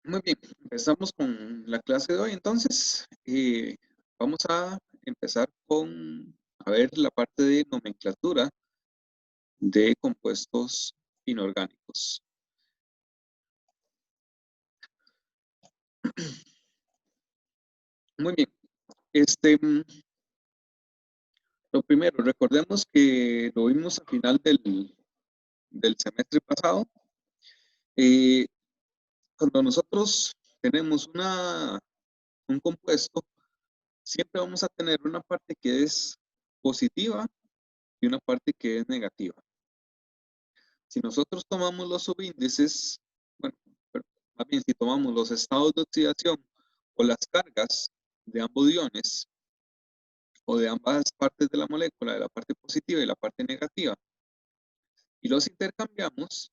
Muy bien, empezamos con la clase de hoy. Entonces, vamos a empezar con, a ver, la parte de nomenclatura de compuestos inorgánicos. Muy bien, lo primero, recordemos que lo vimos al final del semestre pasado. Eh, Cuando nosotros tenemos un compuesto, siempre vamos a tener una parte que es positiva y una parte que es negativa. Si nosotros tomamos los subíndices, bueno, más bien si tomamos los estados de oxidación o las cargas de ambos iones o de ambas partes de la molécula, de la parte positiva y la parte negativa, y los intercambiamos,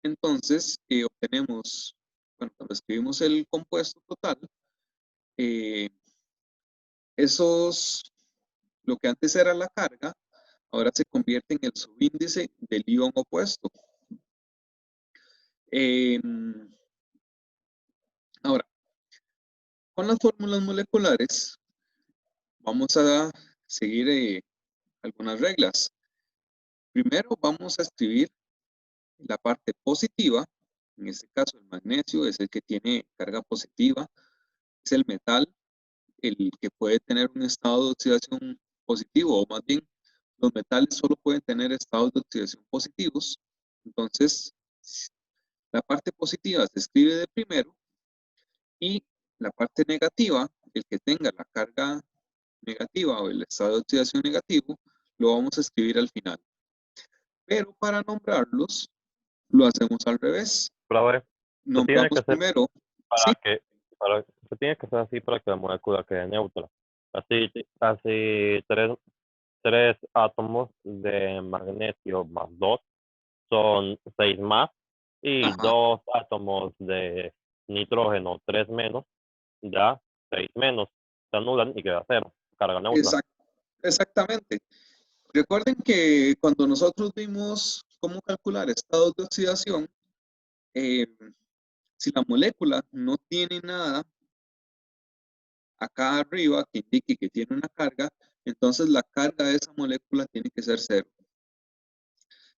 entonces obtenemos, bueno, cuando escribimos el compuesto total, eh, lo que antes era la carga, ahora se convierte en el subíndice del ion opuesto. Eh, Ahora, con las fórmulas moleculares, vamos a seguir algunas reglas. Primero vamos a escribir la parte positiva. En este caso, el magnesio es el que tiene carga positiva. Es el metal el que puede tener un estado de oxidación positivo, o más bien, los metales solo pueden tener estados de oxidación positivos. Entonces, la parte positiva se escribe de primero y la parte negativa, el que tenga la carga negativa o el estado de oxidación negativo, lo vamos a escribir al final. Pero para nombrarlos, lo hacemos al revés. Pero a ver, se tiene Nombramos que hacer primero, ¿sí? se tiene que hacer así para que la molécula quede neutra. Así tres átomos de magnesio más 2 son 6 más, y Ajá, dos átomos de nitrógeno 3 menos, ya 6 menos, se anulan y queda cero, carga neutra. exactamente. Recuerden que cuando nosotros vimos cómo calcular estados de oxidación, eh, si la molécula no tiene nada acá arriba que indique que tiene una carga, entonces la carga de esa molécula tiene que ser cero.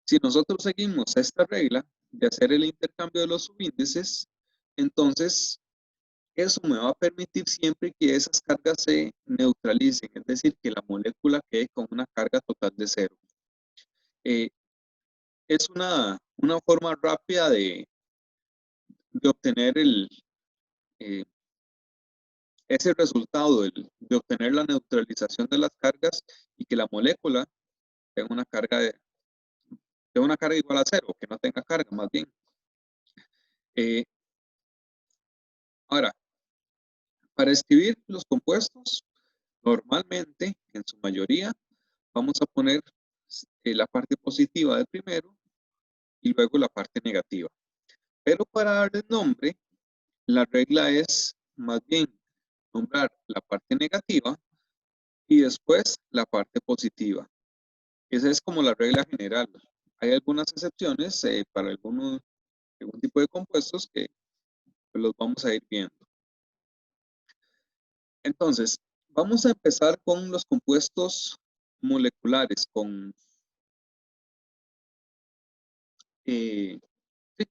Si nosotros seguimos esta regla de hacer el intercambio de los subíndices, entonces eso me va a permitir siempre que esas cargas se neutralicen, es decir, que la molécula quede con una carga total de cero. Eh, es una forma rápida de obtener eh, ese resultado, de obtener la neutralización de las cargas y que la molécula tenga una carga igual a cero, que no tenga carga más bien. Ahora, para escribir los compuestos, normalmente, en su mayoría, vamos a poner la parte positiva de primero y luego la parte negativa. Pero para darle nombre, la regla es más bien nombrar la parte negativa y después la parte positiva. Esa es como la regla general. Hay algunas excepciones para algún tipo de compuestos que pues, los vamos a ir viendo. Entonces, vamos a empezar con los compuestos moleculares, sí,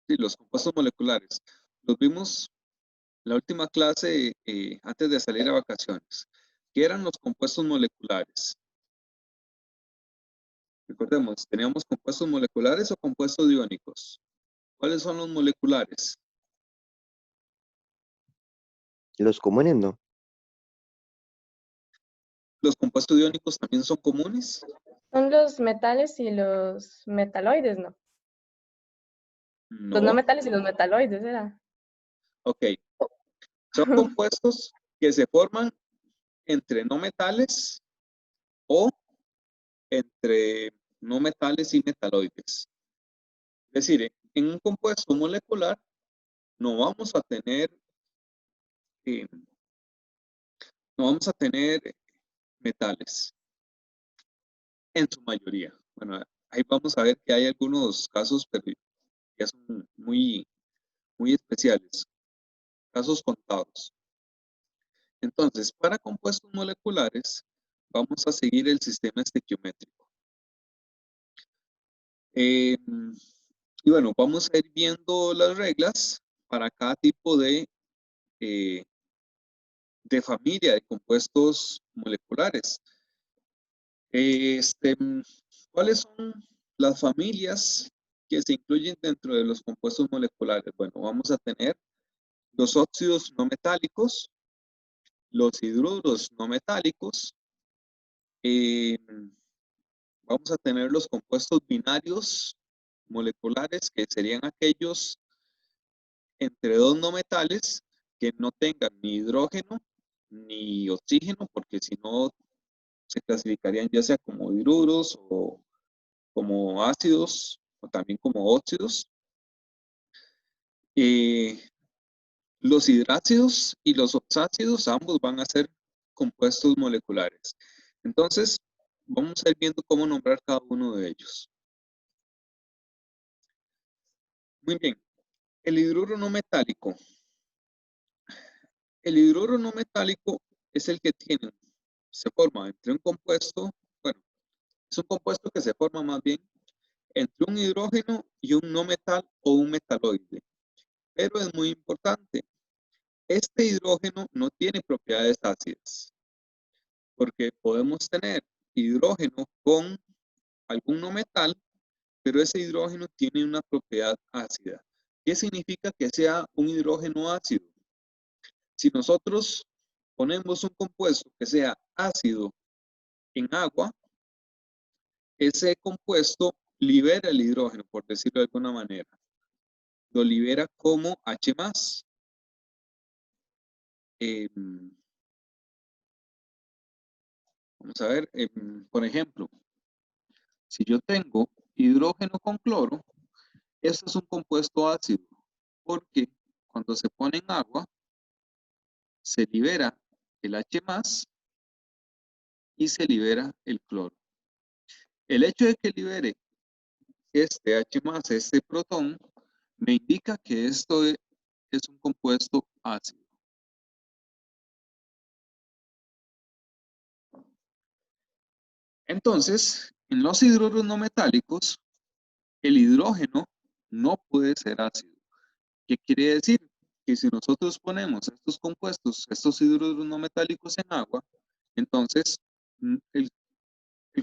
sí, los compuestos moleculares. Los vimos en la última clase antes de salir a vacaciones. ¿Qué eran los compuestos moleculares? Recordemos, teníamos compuestos moleculares o compuestos iónicos. ¿Cuáles son los moleculares? Los comunes no. ¿Los compuestos iónicos también son comunes? Son los metales y los metaloides, ¿no? Los no No. metales y los metaloides, ¿era? Ok. Son compuestos que se forman entre no metales o entre no metales y metaloides. Es decir, en un compuesto molecular no vamos a tener, eh, no vamos a tener metales en su mayoría. Bueno, ahí vamos a ver que hay algunos casos, pero ya son muy muy especiales, casos contados. Entonces, para compuestos moleculares, vamos a seguir el sistema estequiométrico. Y bueno, vamos a ir viendo las reglas para cada tipo de familia de compuestos moleculares. ¿Cuáles son las familias que se incluyen dentro de los compuestos moleculares? Bueno, vamos a tener los óxidos no metálicos, los hidruros no metálicos, vamos a tener los compuestos binarios moleculares, que serían aquellos entre dos no metales que no tengan ni hidrógeno ni oxígeno, porque si no se clasificarían ya sea como hidruros o como ácidos o también como óxidos. Los hidrácidos y los oxácidos, ambos van a ser compuestos moleculares. Entonces, vamos a ir viendo cómo nombrar cada uno de ellos. Muy bien, el hidruro no metálico. El hidruro no metálico es el que se forma entre un compuesto, bueno, es un compuesto que se forma más bien entre un hidrógeno y un no metal o un metaloide. Pero es muy importante, este hidrógeno no tiene propiedades ácidas, porque podemos tener hidrógeno con algún no metal, pero ese hidrógeno tiene una propiedad ácida. ¿Qué significa que sea un hidrógeno ácido? Si nosotros ponemos un compuesto que sea ácido en agua, ese compuesto libera el hidrógeno, por decirlo de alguna manera. Lo libera como H+. Vamos a ver, por ejemplo, si yo tengo hidrógeno con cloro, este es un compuesto ácido, porque cuando se pone en agua, se libera el H+ y se libera el cloro. El hecho de que libere este H+, este protón, me indica que esto es un compuesto ácido. Entonces, en los hidruros no metálicos, el hidrógeno no puede ser ácido. ¿Qué quiere decir? Que si nosotros ponemos estos compuestos, estos hidruros no metálicos en agua, entonces el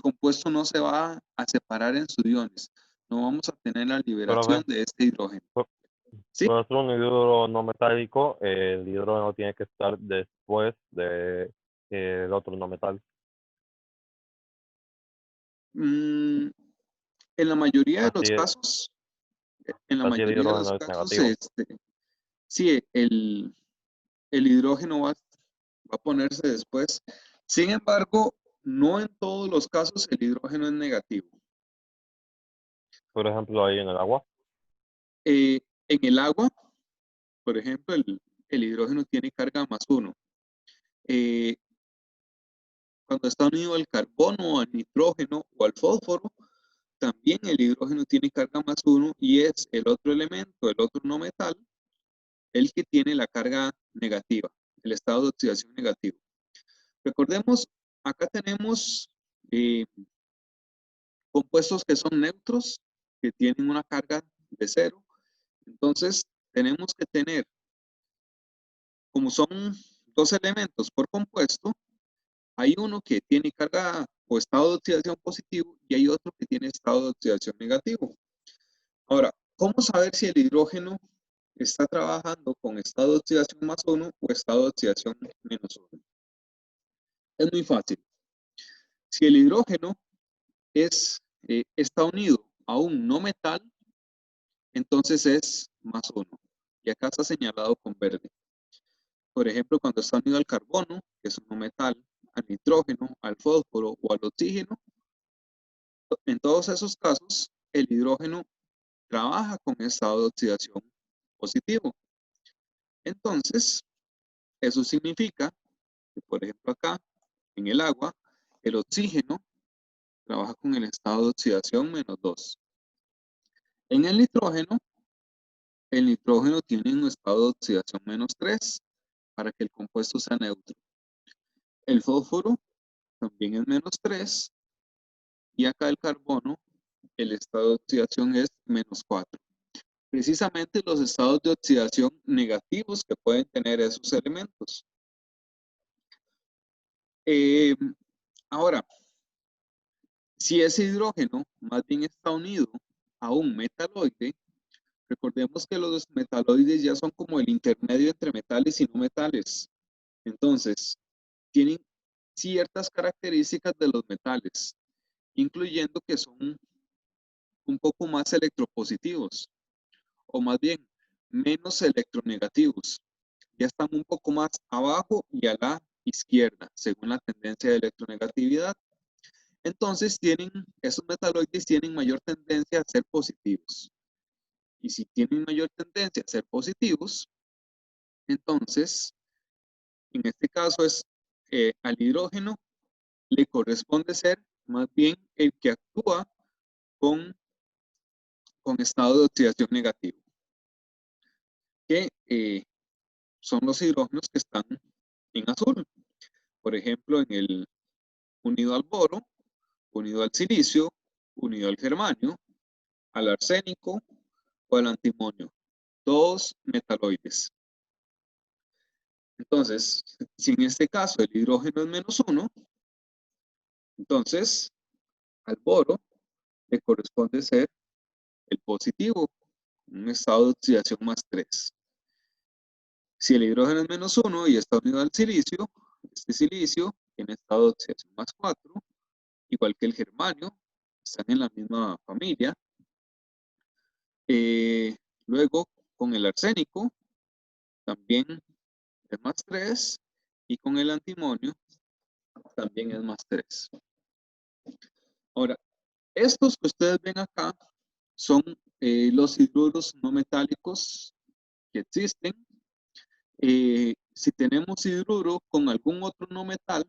compuesto no se va a separar en sus iones. No vamos a tener la liberación de este hidrógeno. ¿Sí? Para hacer un hidruro no metálico, el hidrógeno tiene que estar después del otro no metálico. En la mayoría de los casos, sí, el hidrógeno va a ponerse después. Sin embargo, no en todos los casos el hidrógeno es negativo. Por ejemplo, ahí en el agua. En el agua, por ejemplo, el hidrógeno tiene carga +1. Cuando está unido al carbono, al nitrógeno o al fósforo, también el hidrógeno tiene carga +1 y es el otro elemento, el otro no metal, el que tiene la carga negativa, el estado de oxidación negativo. Recordemos, acá tenemos compuestos que son neutros, que tienen una carga de 0. Entonces, tenemos que tener, como son 2 elementos por compuesto, hay uno que tiene carga o estado de oxidación positivo y hay otro que tiene estado de oxidación negativo. Ahora, ¿cómo saber si el hidrógeno está trabajando con estado de oxidación +1 o estado de oxidación -1? Es muy fácil. Si el hidrógeno está unido a un no metal, entonces es +1. Y acá está señalado con verde. Por ejemplo, cuando está unido al carbono, que es un no metal, al nitrógeno, al fósforo o al oxígeno, en todos esos casos, el hidrógeno trabaja con estado de oxidación positivo. Entonces, eso significa que, por ejemplo, acá, en el agua, el oxígeno trabaja con el estado de oxidación -2. En el nitrógeno, el nitrógeno tiene un estado de oxidación -3 para que el compuesto sea neutro. El fósforo también es -3 y acá el carbono, el estado de oxidación es -4. Precisamente los estados de oxidación negativos que pueden tener esos elementos. Ahora, si ese hidrógeno más bien está unido a un metaloide, recordemos que los metaloides ya son como el intermedio entre metales y no metales. Entonces, tienen ciertas características de los metales, incluyendo que son un poco más electropositivos, o más bien menos electronegativos. Ya están un poco más abajo y a la izquierda, según la tendencia de electronegatividad. Entonces, esos metaloides tienen mayor tendencia a ser positivos. Y si tienen mayor tendencia a ser positivos, entonces, en este caso al hidrógeno le corresponde ser más bien el que actúa con estado de oxidación negativo, que son los hidrógenos que están en azul. Por ejemplo, unido al boro, unido al silicio, unido al germanio, al arsénico o al antimonio. Todos metaloides. Entonces, si en este caso el hidrógeno es -1, entonces al boro le corresponde ser el positivo, un estado de oxidación +3. Si el hidrógeno es -1 y está unido al silicio, este silicio tiene estado de oxidación +4, igual que el germanio, están en la misma familia. Luego, con el arsénico, también es +3, y con el antimonio, también es +3. Ahora, estos que ustedes ven acá son los hidruros no metálicos que existen. Si tenemos hidruro con algún otro no metal,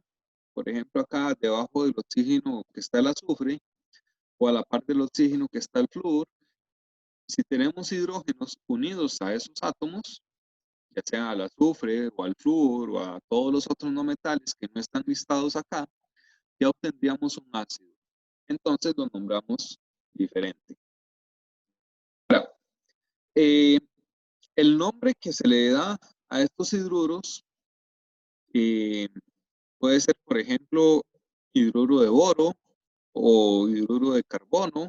por ejemplo acá debajo del oxígeno que está el azufre, o a la par del oxígeno que está el flúor, si tenemos hidrógenos unidos a esos átomos, ya sea al azufre o al flúor o a todos los otros no metales que no están listados acá, ya obtendríamos un ácido. Entonces lo nombramos diferente. Ahora, el nombre que se le da a estos hidruros puede ser, por ejemplo, hidruro de boro o hidruro de carbono,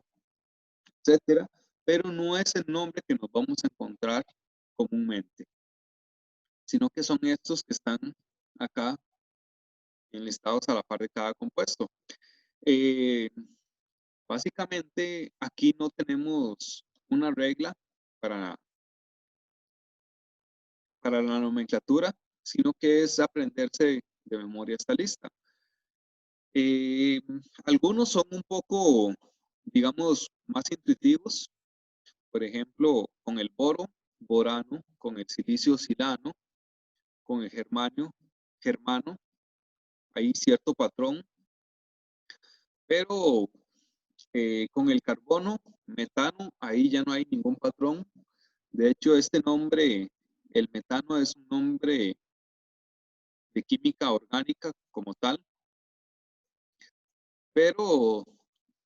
etcétera, pero no es el nombre que nos vamos a encontrar comúnmente, sino que son estos que están acá enlistados a la par de cada compuesto. Básicamente, aquí no tenemos una regla para la nomenclatura, sino que es aprenderse de memoria esta lista. Algunos son un poco, digamos, más intuitivos. Por ejemplo, con el boro, borano, con el silicio, silano, con el germanio, germano, hay cierto patrón. Pero con el carbono, metano, ahí ya no hay ningún patrón. De hecho, este nombre, el metano, es un nombre de química orgánica como tal. Pero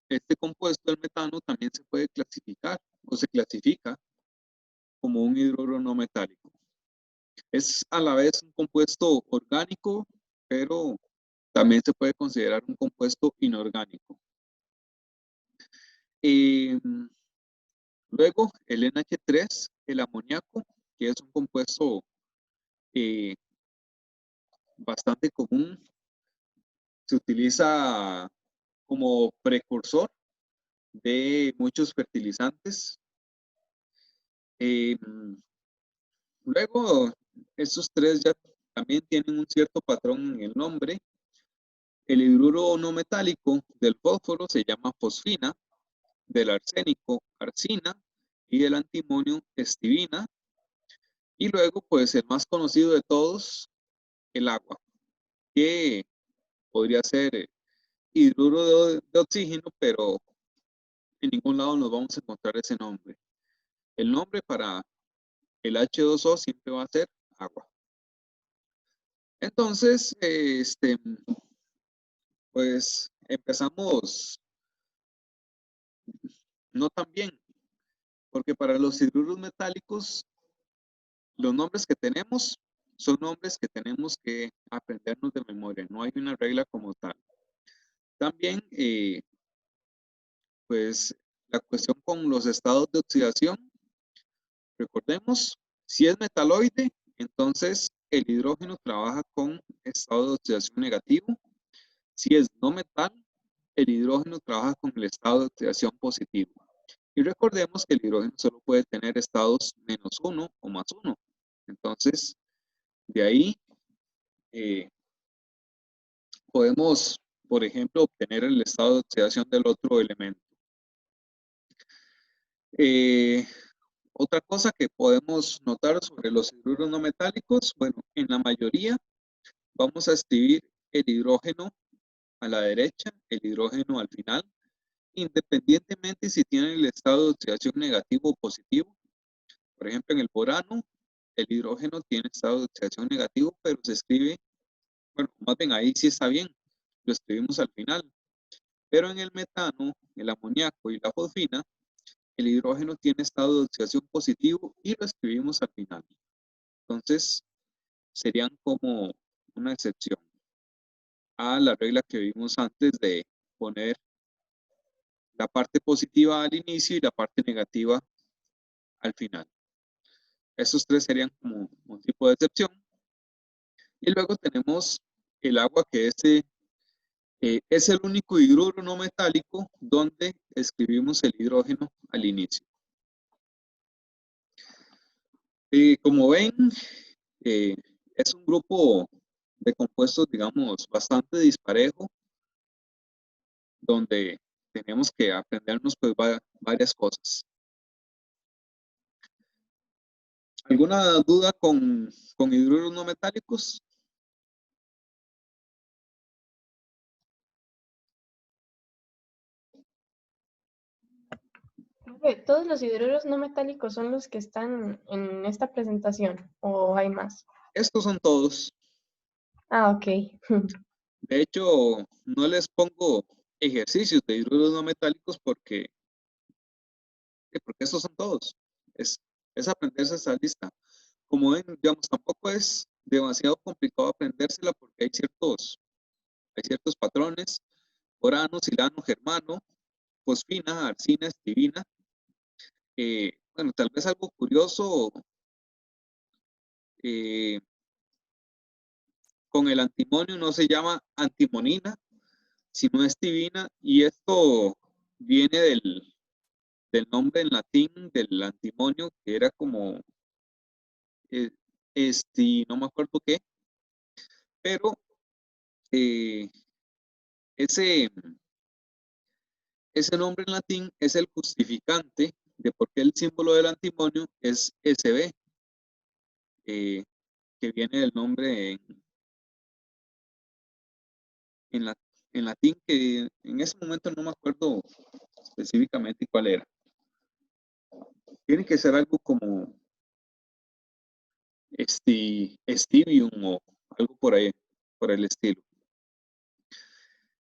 este compuesto, el metano, también se puede clasificar o se clasifica como un hidruro no metálico. Es a la vez un compuesto orgánico, pero también se puede considerar un compuesto inorgánico. Luego, el NH3, el amoníaco, que es un compuesto bastante común, se utiliza como precursor de muchos fertilizantes. Luego, estos tres ya también tienen un cierto patrón en el nombre. El hidruro no metálico del fósforo se llama fosfina, del arsénico, arsina, y del antimonio, estibina. Y luego, pues, el más conocido de todos, el agua, que podría ser hidruro de oxígeno, pero en ningún lado nos vamos a encontrar ese nombre. El nombre para el H2O siempre va a ser agua. Entonces, pues empezamos no tan bien, porque para los hidruros metálicos, los nombres que tenemos son nombres que tenemos que aprendernos de memoria, no hay una regla como tal. También, pues, la cuestión con los estados de oxidación, recordemos, si es metaloide, entonces el hidrógeno trabaja con estado de oxidación negativo. Si es no metal, el hidrógeno trabaja con el estado de oxidación positivo. Y recordemos que el hidrógeno solo puede tener estados -1 o +1. Entonces, de ahí podemos, por ejemplo, obtener el estado de oxidación del otro elemento. Otra cosa que podemos notar sobre los hidruros no metálicos, bueno, en la mayoría vamos a escribir el hidrógeno a la derecha, el hidrógeno al final, independientemente si tienen el estado de oxidación negativo o positivo. Por ejemplo, en el borano, el hidrógeno tiene estado de oxidación negativo, pero se escribe, bueno, más bien ahí sí está bien, lo escribimos al final. Pero en el metano, el amoníaco y la fosfina, el hidrógeno tiene estado de oxidación positivo y lo escribimos al final. Entonces, serían como una excepción a la regla que vimos antes de poner la parte positiva al inicio y la parte negativa al final. Estos tres serían como un tipo de excepción. Y luego tenemos el agua, que es el único hidruro no metálico donde escribimos el hidrógeno al inicio. Como ven, es un grupo de compuestos, digamos, bastante disparejo, donde tenemos que aprendernos pues varias cosas. ¿Alguna duda con hidruros no metálicos? ¿Todos los hidruros no metálicos son los que están en esta presentación o hay más? Estos son todos. Ah, ok. De hecho, no les pongo ejercicios de hidruros no metálicos porque estos son todos. Es aprenderse esa lista. Como ven, digamos, tampoco es demasiado complicado aprendérsela porque hay ciertos patrones: borano, silano, germano, fosfina, arsina, estivina. Bueno, tal vez algo curioso, con el antimonio no se llama antimonina, sino estivina, y esto viene del nombre en latín del antimonio, que era como, no me acuerdo qué, pero ese nombre en latín es el justificante de por qué el símbolo del antimonio es SB, que viene del nombre en latín, que en ese momento no me acuerdo específicamente cuál era. Tiene que ser algo como Stivium o algo por ahí, por el estilo.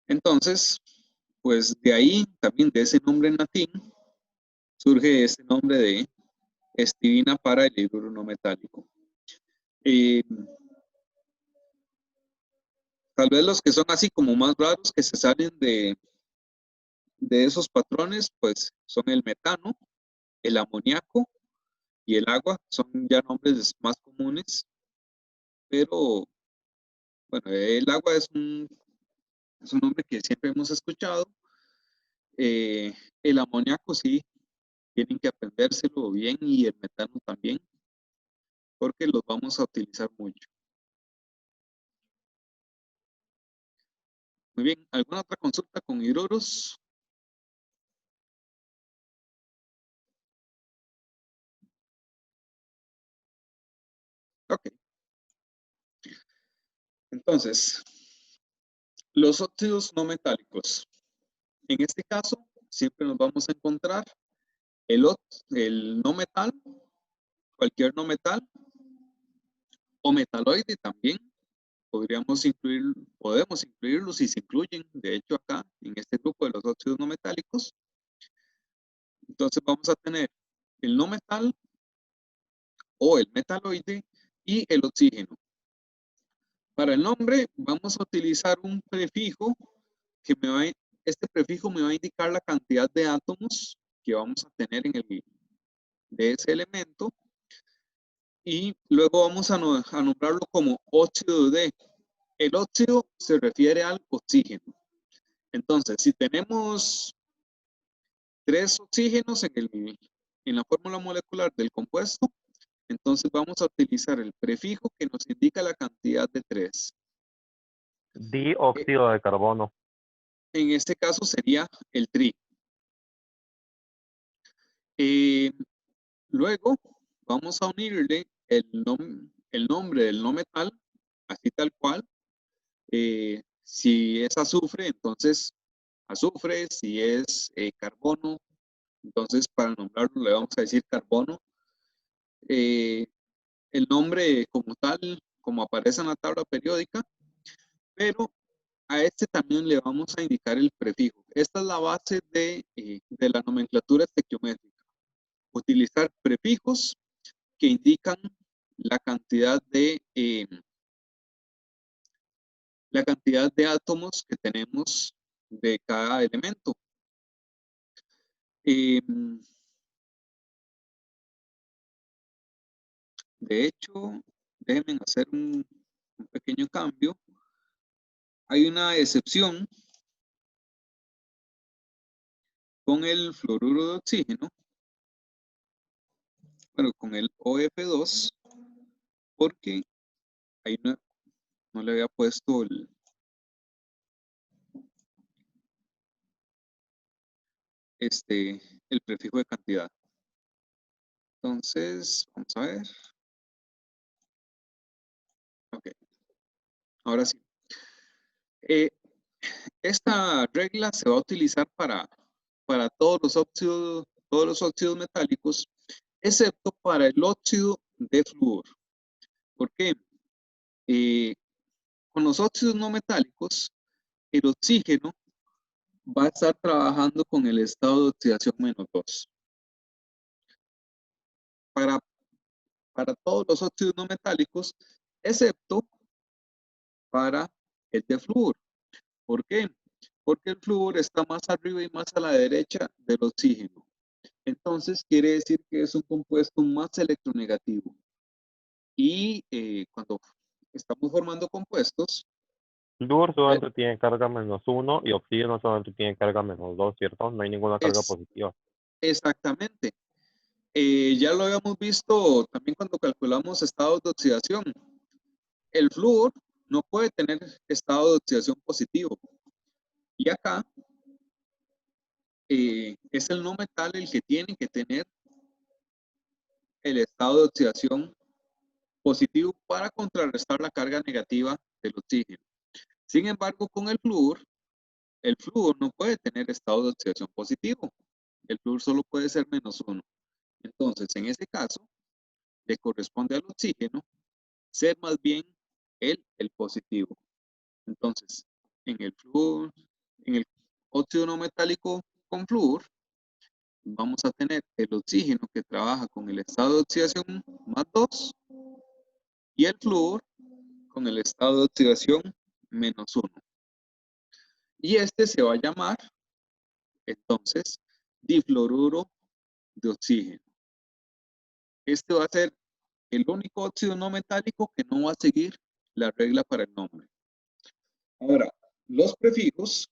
Entonces, pues de ahí, también de ese nombre en latín, surge este nombre de estivina para el hidruro no metálico. Tal vez los que son así como más raros, que se salen de esos patrones, pues son el metano, el amoníaco y el agua. Son ya nombres más comunes, pero bueno, el agua es un nombre que siempre hemos escuchado. El amoníaco sí, tienen que aprendérselo bien, y el metano también, porque los vamos a utilizar mucho. Muy bien, ¿alguna otra consulta con hidruros? Ok. Entonces, los óxidos no metálicos. En este caso, siempre nos vamos a encontrar el no metal cualquier no metal o metaloide también. Podemos incluirlos y se incluyen, de hecho, acá en este grupo de los óxidos no metálicos. Entonces vamos a tener el no metal o el metaloide y el oxígeno. Para el nombre vamos a utilizar un prefijo que este prefijo me va a indicar la cantidad de átomos que vamos a tener de ese elemento, y luego vamos a nombrarlo como óxido de. El óxido se refiere al oxígeno. Entonces, si tenemos 3 oxígenos en la fórmula molecular del compuesto, entonces vamos a utilizar el prefijo que nos indica la cantidad de 3. Dióxido de carbono. En este caso sería el tri. Luego vamos a unirle el nombre del no metal, así tal cual. Si es azufre, entonces azufre. Si es carbono, entonces para nombrarlo le vamos a decir carbono. El nombre como tal, como aparece en la tabla periódica, pero a este también le vamos a indicar el prefijo. Esta es la base de la nomenclatura estequiométrica. Utilizar prefijos que indican la cantidad de átomos que tenemos de cada elemento. De hecho, déjenme hacer un pequeño cambio. Hay una excepción con el fluoruro de oxígeno, bueno, con el OF2, porque ahí no le había puesto el prefijo de cantidad. Entonces, vamos a ver. Ok. Ahora sí. Esta regla se va a utilizar para todos los óxidos metálicos, excepto para el óxido de flúor. ¿Por qué? Con los óxidos no metálicos, el oxígeno va a estar trabajando con el estado de oxidación -2. Para todos los óxidos no metálicos, excepto para el de flúor. ¿Por qué? Porque el flúor está más arriba y más a la derecha del oxígeno. Entonces quiere decir que es un compuesto más electronegativo. Y cuando estamos formando compuestos, Flúor solamente tiene carga -1 y oxígeno solamente tiene carga -2, ¿cierto? No hay ninguna carga positiva. Exactamente. Ya lo habíamos visto también cuando calculamos estados de oxidación. El flúor no puede tener estado de oxidación positivo. Y acá es el no metal el que tiene que tener el estado de oxidación positivo para contrarrestar la carga negativa del oxígeno. Sin embargo, con el flúor no puede tener estado de oxidación positivo. El flúor solo puede ser -1. Entonces, en ese caso, le corresponde al oxígeno ser más bien el positivo. Entonces, en el óxido no metálico con flúor, vamos a tener el oxígeno que trabaja con el estado de oxidación +2 y el flúor con el estado de oxidación -1. Y este se va a llamar, entonces, difluoruro de oxígeno. Este va a ser el único óxido no metálico que no va a seguir la regla para el nombre. Ahora, los prefijos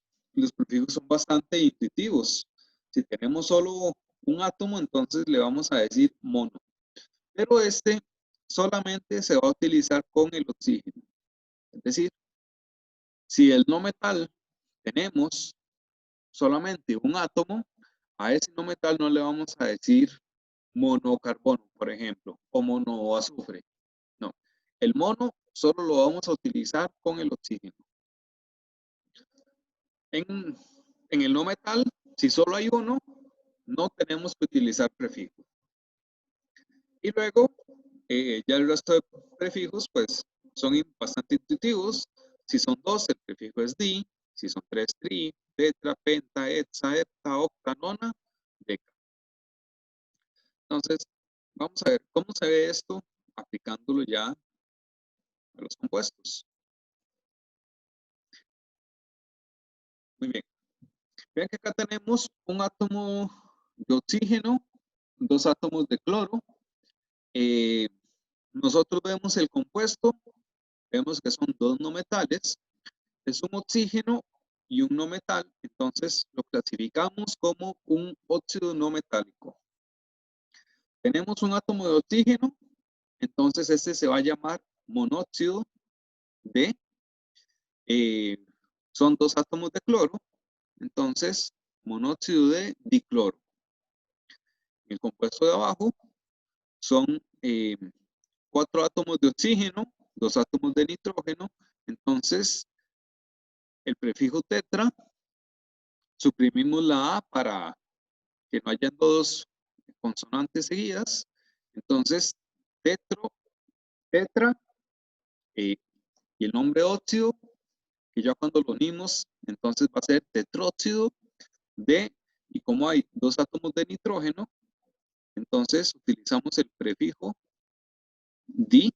son bastante intuitivos. Si tenemos solo un átomo, entonces le vamos a decir mono. Pero este solamente se va a utilizar con el oxígeno. Es decir, si el no metal tenemos solamente un átomo, a ese no metal no le vamos a decir monocarbono, por ejemplo, o monoazufre. No, el mono solo lo vamos a utilizar con el oxígeno. En el no metal, si solo hay uno, no tenemos que utilizar prefijo. Y luego, ya el resto de prefijos, pues, son bastante intuitivos. Si son 2, el prefijo es di. Si son 3, tri, tetra, penta, hexa, hepta, octa, nona, deca. Entonces, vamos a ver cómo se ve esto aplicándolo ya a los compuestos. Muy bien. Vean que acá tenemos un átomo de oxígeno, 2 átomos de cloro. Nosotros vemos el compuesto, vemos que son 2 no metales, es un oxígeno y un no metal, entonces lo clasificamos como un óxido no metálico. Tenemos un átomo de oxígeno, entonces este se va a llamar monóxido de, son 2 átomos de cloro, entonces monóxido de dicloro. El compuesto de abajo son 4 átomos de oxígeno, 2 átomos de nitrógeno, entonces el prefijo tetra, suprimimos la A para que no hayan 2 consonantes seguidas, entonces tetra, y el nombre óxido, que ya cuando lo unimos, entonces va a ser tetróxido de, y como hay 2 átomos de nitrógeno, entonces utilizamos el prefijo di,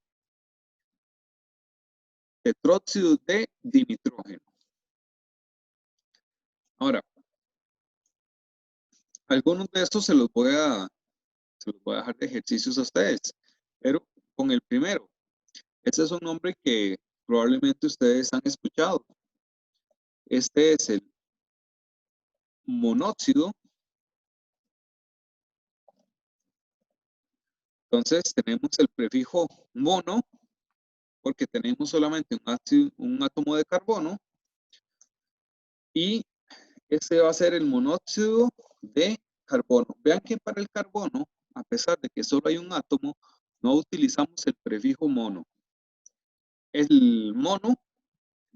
tetróxido de dinitrógeno. Ahora, algunos de estos se los voy a dejar de ejercicios a ustedes, pero con el primero. Este es un nombre que probablemente ustedes han escuchado. Este es el monóxido. Entonces tenemos el prefijo mono, porque tenemos solamente un átomo de carbono. Y este va a ser el monóxido de carbono. Vean que para el carbono, a pesar de que solo hay un átomo, no utilizamos el prefijo mono. El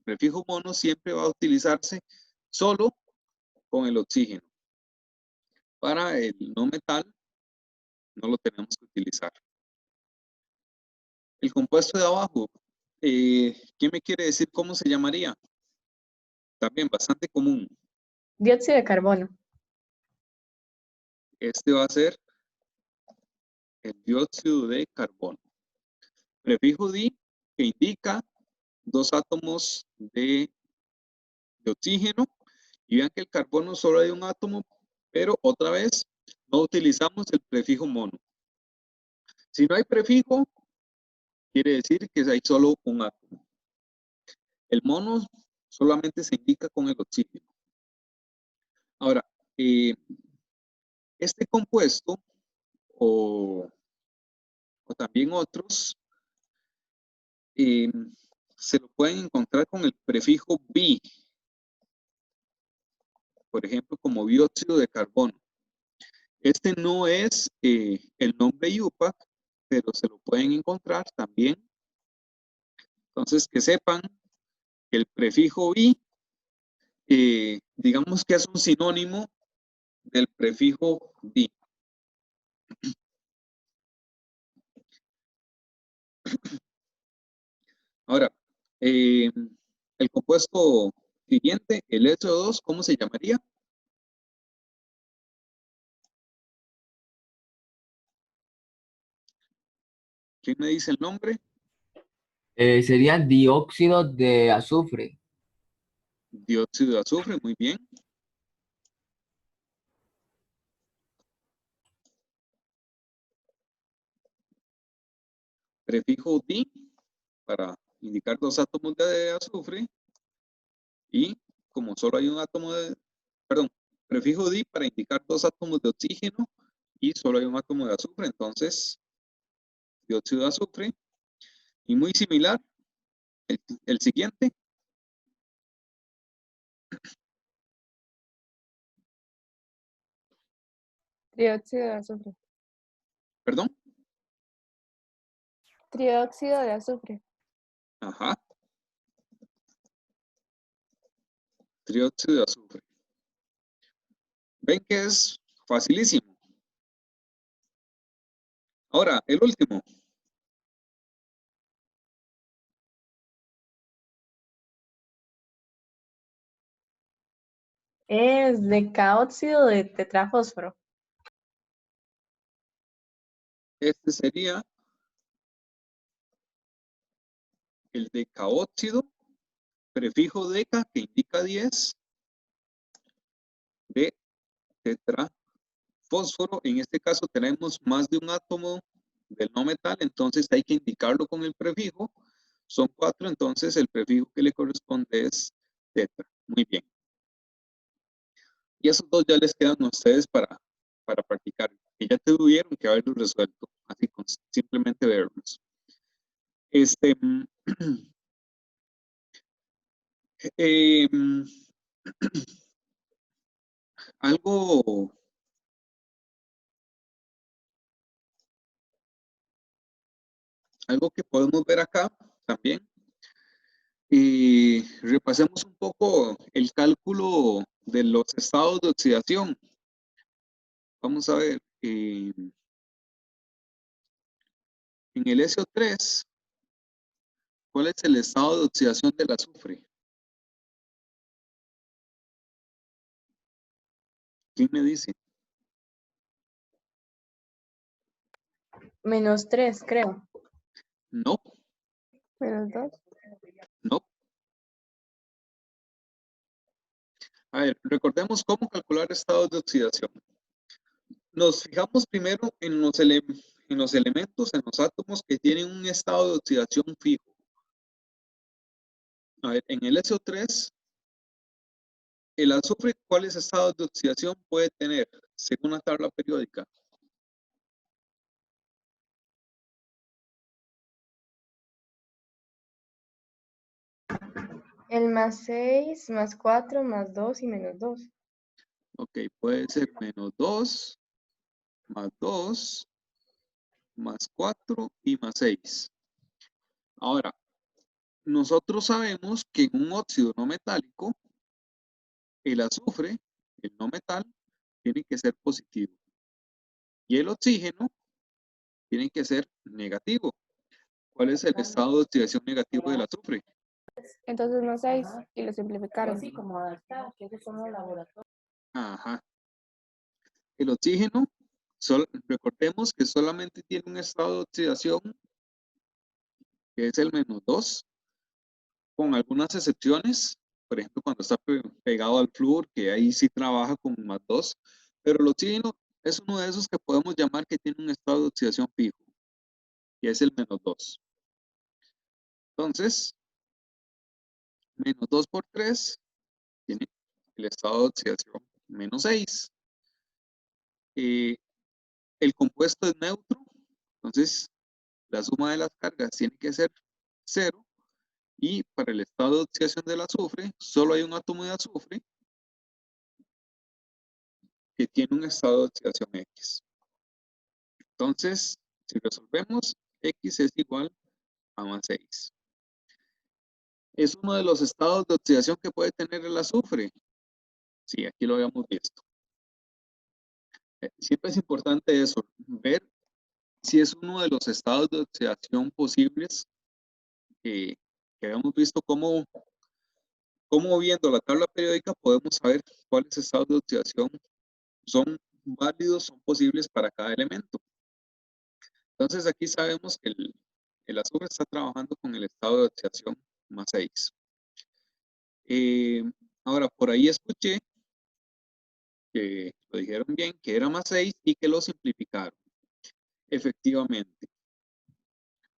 prefijo mono siempre va a utilizarse solo con el oxígeno. Para el no metal, no lo tenemos que utilizar. El compuesto de abajo, ¿qué me quiere decir cómo se llamaría? También bastante común. Dióxido de carbono. Este va a ser el dióxido de carbono. Prefijo di, que indica 2 átomos de oxígeno. Y vean que el carbono solo hay un átomo, pero otra vez no utilizamos el prefijo mono. Si no hay prefijo, quiere decir que hay solo un átomo. El mono solamente se indica con el oxígeno. Ahora, este compuesto o también otros se lo pueden encontrar con el prefijo bi. Por ejemplo, como dióxido de carbono. Este no es el nombre IUPAC, pero se lo pueden encontrar también. Entonces, que sepan que el prefijo bi, digamos que es un sinónimo del prefijo di. Ahora, el compuesto siguiente, el SO2, ¿cómo se llamaría? ¿Quién me dice el nombre? Sería dióxido de azufre. Dióxido de azufre, muy bien. Prefijo di para indicar 2 átomos de azufre. Y como solo hay un átomo de, perdón, prefijo di para indicar 2 átomos de oxígeno y solo hay un átomo de azufre, entonces dióxido de azufre. Y muy similar, el siguiente. Trióxido de azufre. ¿Perdón? Trióxido de azufre. Ajá. Trióxido de azufre. Ven que es facilísimo. Ahora, el último. Es decaóxido de tetrafósforo. Este sería el decaóxido, prefijo deca, que indica 10, de tetrafósforo. En este caso tenemos más de un átomo del no metal, entonces hay que indicarlo con el prefijo. Son 4, entonces el prefijo que le corresponde es tetra. Muy bien. Y esos dos ya les quedan a ustedes para practicar. Y ya tuvieron que haberlos resuelto, así con simplemente verlos. Algo que podemos ver acá también. Y repasemos un poco el cálculo de los estados de oxidación. Vamos a ver, en el SO3, ¿cuál es el estado de oxidación del azufre? ¿Quién me dice? -3, creo. No, -2. no. A ver, recordemos cómo calcular estados de oxidación. Nos fijamos primero en los elementos, en los átomos que tienen un estado de oxidación fijo. A ver, en el SO3, el azufre, ¿cuáles estados de oxidación puede tener según la tabla periódica? El +6, +4, +2 y -2. Ok, puede ser -2, +2, +4 y +6. Ahora, nosotros sabemos que en un óxido no metálico, el azufre, el no metal, tiene que ser positivo. Y el oxígeno tiene que ser negativo. ¿Cuál es el estado de oxidación negativo del azufre? Entonces no 6 y lo simplificaron. Así como adaptado, que es como laboratorio. Ajá. El oxígeno, recordemos que solamente tiene un estado de oxidación, que es el -2, con algunas excepciones. Por ejemplo, cuando está pegado al flúor, que ahí sí trabaja con +2. Pero el oxígeno es uno de esos que podemos llamar que tiene un estado de oxidación fijo, y es el -2. Entonces, -2 por 3 tiene el estado de oxidación -6. El compuesto es neutro, entonces la suma de las cargas tiene que ser 0. Y para el estado de oxidación del azufre, solo hay un átomo de azufre que tiene un estado de oxidación X. Entonces, si resolvemos, X es igual a +6. ¿Es uno de los estados de oxidación que puede tener el azufre? Sí, aquí lo habíamos visto. Siempre es importante eso, ver si es uno de los estados de oxidación posibles que habíamos visto cómo viendo la tabla periódica podemos saber cuáles estados de oxidación son válidos, son posibles para cada elemento. Entonces aquí sabemos que el azufre está trabajando con el estado de oxidación +6. Ahora, por ahí escuché que lo dijeron bien, que era +6 y que lo simplificaron. Efectivamente.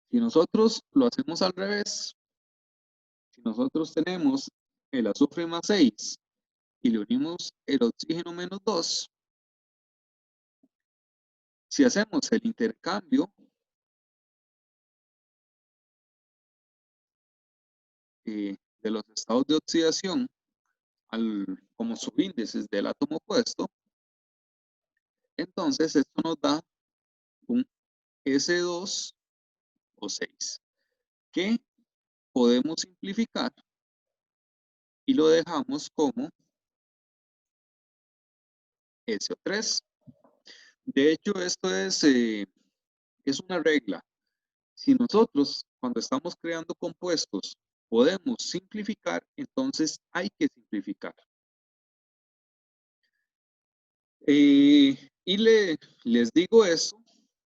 Si nosotros lo hacemos al revés, si nosotros tenemos el azufre +6 y le unimos el oxígeno -2, si hacemos el intercambio de los estados de oxidación como subíndices del átomo opuesto, entonces esto nos da un S2 o 6, que podemos simplificar y lo dejamos como SO3. De hecho, esto es es una regla. Si nosotros, cuando estamos creando compuestos, podemos simplificar, entonces hay que simplificar. Y les digo eso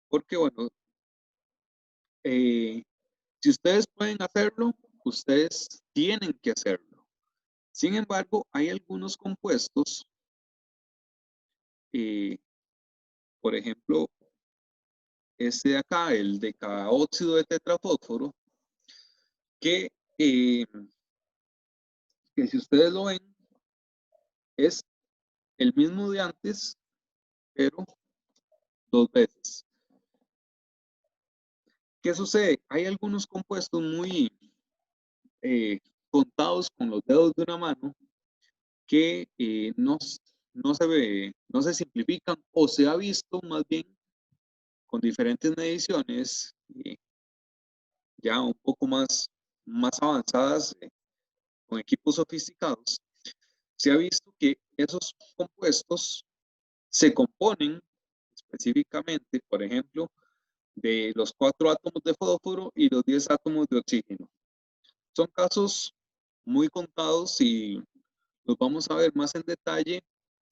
porque, bueno, si ustedes pueden hacerlo, ustedes tienen que hacerlo. Sin embargo, hay algunos compuestos, por ejemplo, este de acá, el decaóxido de tetrafósforo, que si ustedes lo ven, es el mismo de antes, pero 2 veces. ¿Qué sucede? Hay algunos compuestos muy contados con los dedos de una mano que no se simplifican o se ha visto más bien con diferentes mediciones ya un poco más avanzadas con equipos sofisticados. Se ha visto que esos compuestos se componen específicamente, por ejemplo, de los 4 átomos de fósforo y los 10 átomos de oxígeno. Son casos muy contados y los vamos a ver más en detalle,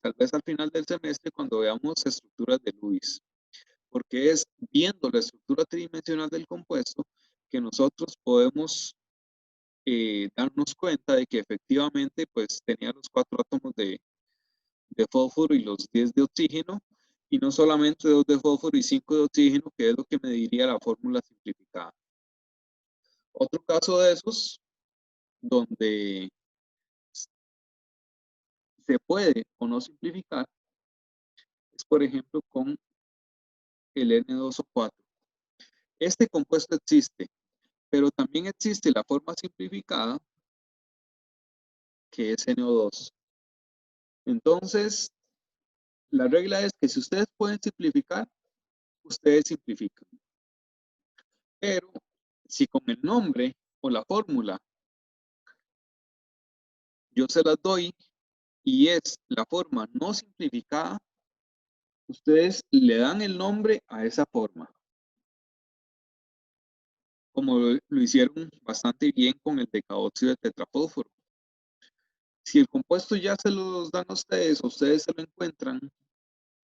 tal vez al final del semestre cuando veamos estructuras de Lewis, porque es viendo la estructura tridimensional del compuesto que nosotros podemos darnos cuenta de que efectivamente pues tenía los 4 átomos de fósforo y los 10 de oxígeno, y no solamente 2 de fósforo y 5 de oxígeno, que es lo que me diría la fórmula simplificada. Otro caso de esos, donde se puede o no simplificar, es por ejemplo con el N2O4. Este compuesto existe, pero también existe la forma simplificada, que es NO2. Entonces, la regla es que si ustedes pueden simplificar, ustedes simplifican. Pero si con el nombre o la fórmula yo se las doy y es la forma no simplificada, ustedes le dan el nombre a esa forma. Como lo hicieron bastante bien con el decaóxido de tetrafósforo. Si el compuesto ya se los dan a ustedes o ustedes se lo encuentran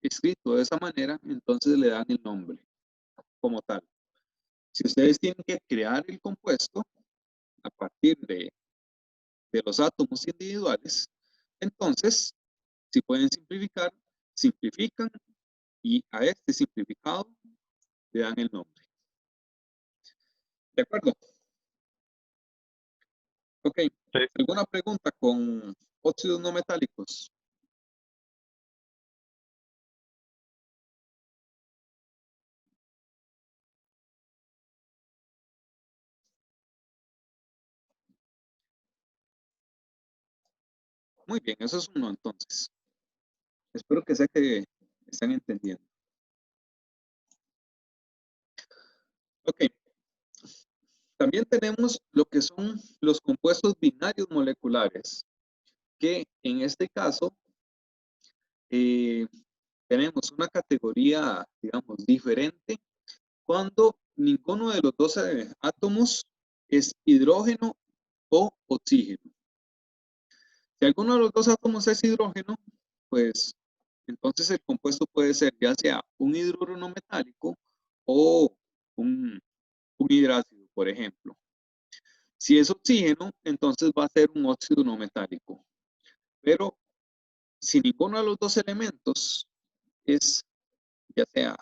escrito de esa manera, entonces le dan el nombre como tal. Si ustedes tienen que crear el compuesto a partir de los átomos individuales, entonces, si pueden simplificar, simplifican y a este simplificado le dan el nombre. ¿De acuerdo? Ok. Sí. ¿Alguna pregunta con óxidos no metálicos? Muy bien, eso es uno entonces. Espero que sea que están entendiendo. Ok. También tenemos lo que son los compuestos binarios moleculares, que en este caso tenemos una categoría, digamos, diferente cuando ninguno de los dos átomos es hidrógeno o oxígeno. Si alguno de los dos átomos es hidrógeno, pues entonces el compuesto puede ser ya sea un hidruro no metálico o un hidrácido, por ejemplo. Si es oxígeno, entonces va a ser un óxido no metálico. Pero si ninguno de los dos elementos es ya sea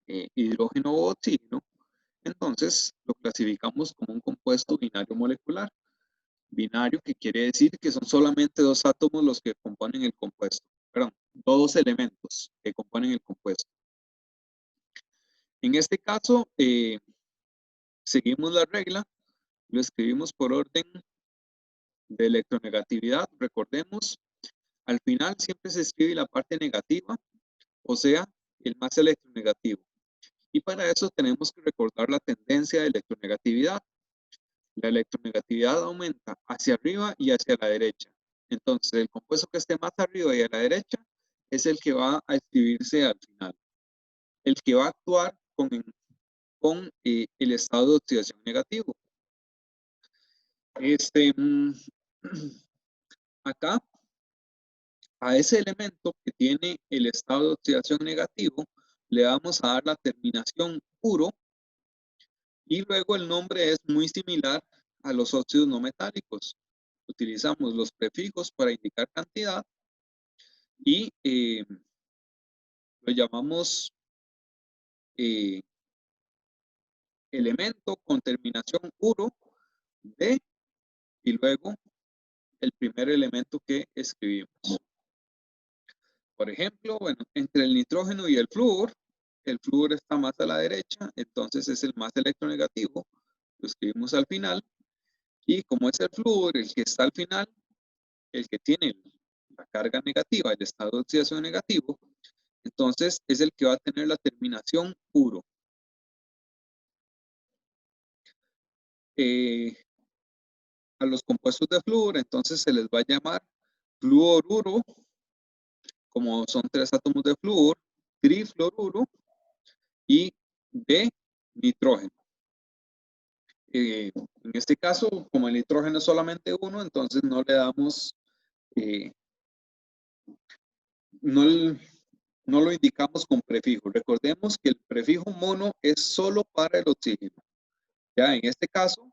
hidrógeno o oxígeno, entonces lo clasificamos como un compuesto binario molecular. Binario, que quiere decir que son solamente 2 átomos los que componen el compuesto. Perdón, 2 elementos que componen el compuesto. En este caso, seguimos la regla, lo escribimos por orden de electronegatividad. Recordemos, al final siempre se escribe la parte negativa, o sea, el más electronegativo. Y para eso tenemos que recordar la tendencia de electronegatividad. La electronegatividad aumenta hacia arriba y hacia la derecha. Entonces, el compuesto que esté más arriba y a la derecha es el que va a escribirse al final. El que va a actuar con el estado de oxidación negativo. Acá, a ese elemento que tiene el estado de oxidación negativo, le vamos a dar la terminación puro y luego el nombre es muy similar a los óxidos no metálicos. Utilizamos los prefijos para indicar cantidad y lo llamamos elemento con terminación puro de y luego el primer elemento que escribimos. Por ejemplo, bueno, entre el nitrógeno y el flúor está más a la derecha, entonces es el más electronegativo, lo escribimos al final, y como es el flúor el que está al final, el que tiene la carga negativa, el estado de oxidación negativo, entonces es el que va a tener la terminación puro. A los compuestos de flúor, entonces se les va a llamar fluoruro, como son 3 átomos de flúor, trifluoruro y de nitrógeno. En este caso, como el nitrógeno es solamente uno, entonces no le damos, no lo indicamos con prefijo. Recordemos que el prefijo mono es solo para el oxígeno. Ya en este caso,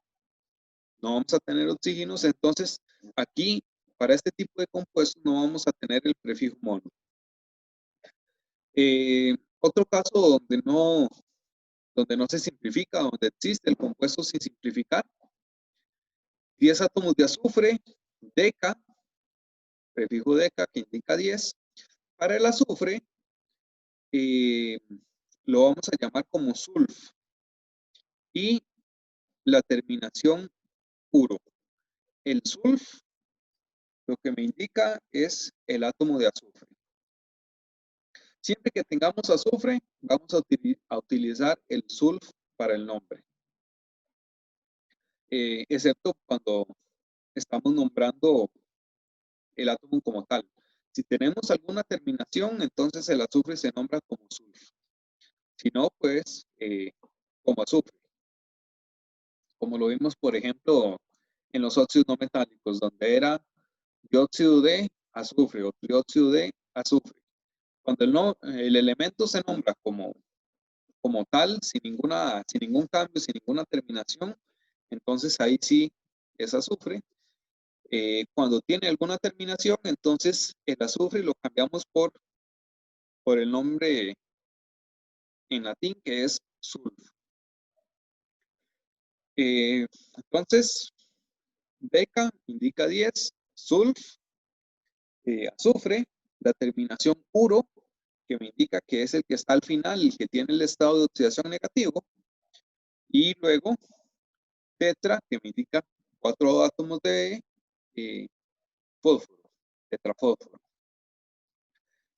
no vamos a tener oxígenos, entonces aquí, para este tipo de compuestos, no vamos a tener el prefijo mono. Otro caso donde no se simplifica, donde existe el compuesto sin simplificar, 10 átomos de azufre, deca, prefijo deca que indica 10. Para el azufre, lo vamos a llamar como sulf. Y la terminación puro. El sulf lo que me indica es el átomo de azufre. Siempre que tengamos azufre, vamos a utilizar el sulf para el nombre. Excepto cuando estamos nombrando el átomo como tal. Si tenemos alguna terminación, entonces el azufre se nombra como sulf. Si no, pues como azufre. Como lo vimos, por ejemplo, en los óxidos no metálicos, donde era dióxido de azufre o trióxido de azufre. Cuando el elemento se nombra como tal, sin ningún cambio, sin ninguna terminación, entonces ahí sí es azufre. Cuando tiene alguna terminación, entonces el azufre lo cambiamos por el nombre en latín que es sulf. Entonces, deca indica 10, sulf, azufre, la terminación puro, que me indica que es el que está al final, el que tiene el estado de oxidación negativo, y luego tetra, que me indica 4 átomos de fósforo, tetrafósforo.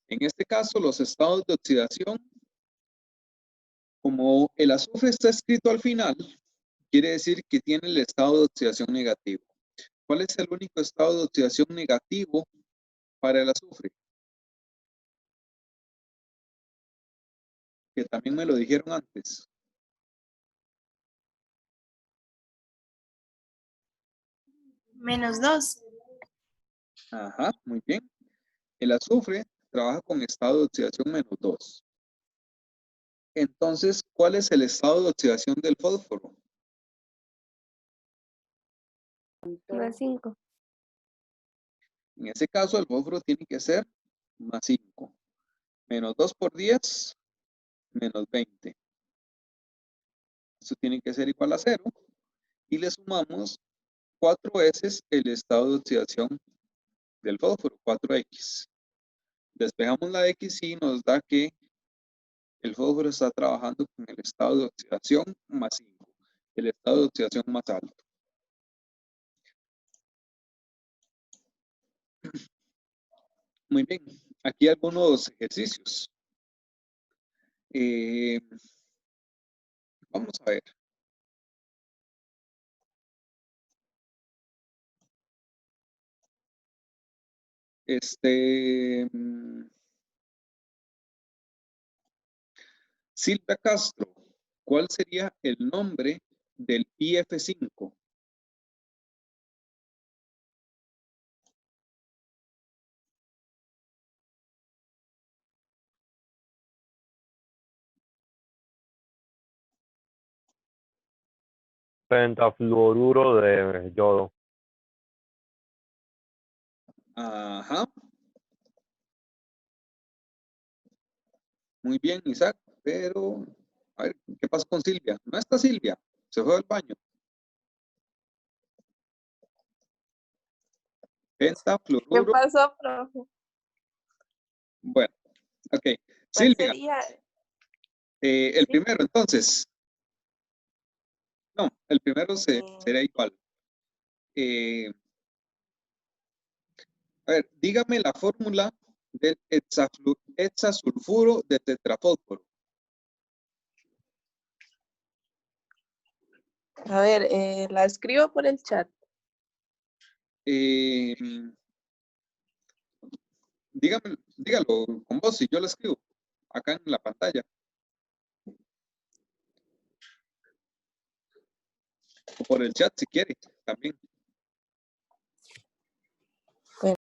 En este caso, los estados de oxidación, como el azufre está escrito al final, quiere decir que tiene el estado de oxidación negativo. ¿Cuál es el único estado de oxidación negativo para el azufre? Que también me lo dijeron antes. -2. Ajá, muy bien. El azufre trabaja con estado de oxidación -2. Entonces, ¿cuál es el estado de oxidación del fósforo? +5. En ese caso, el fósforo tiene que ser +5. -2 por 10, -20. Esto tiene que ser igual a 0. Y le sumamos 4 veces el estado de oxidación del fósforo, 4X. Despejamos la X y nos da que el fósforo está trabajando con el estado de oxidación +5, el estado de oxidación más alto. Muy bien, aquí algunos ejercicios. Vamos a ver. Silvia Castro, ¿cuál sería el nombre del IF5? Pentafluoruro de yodo. Ajá. Muy bien, Isaac, pero a ver, ¿qué pasa con Silvia? No está Silvia, se fue al baño. ¿Qué Pentafluoruro. pasó, profe? Bueno, ok. ¿Cuál Silvia, sería? el Sí. primero entonces. No, el primero será igual. A ver, dígame la fórmula del hexasulfuro de tetrafósforo. A ver, la escribo por el chat. Dígalo con voz y yo lo escribo acá en la pantalla. O por el chat si quiere, también. Bueno.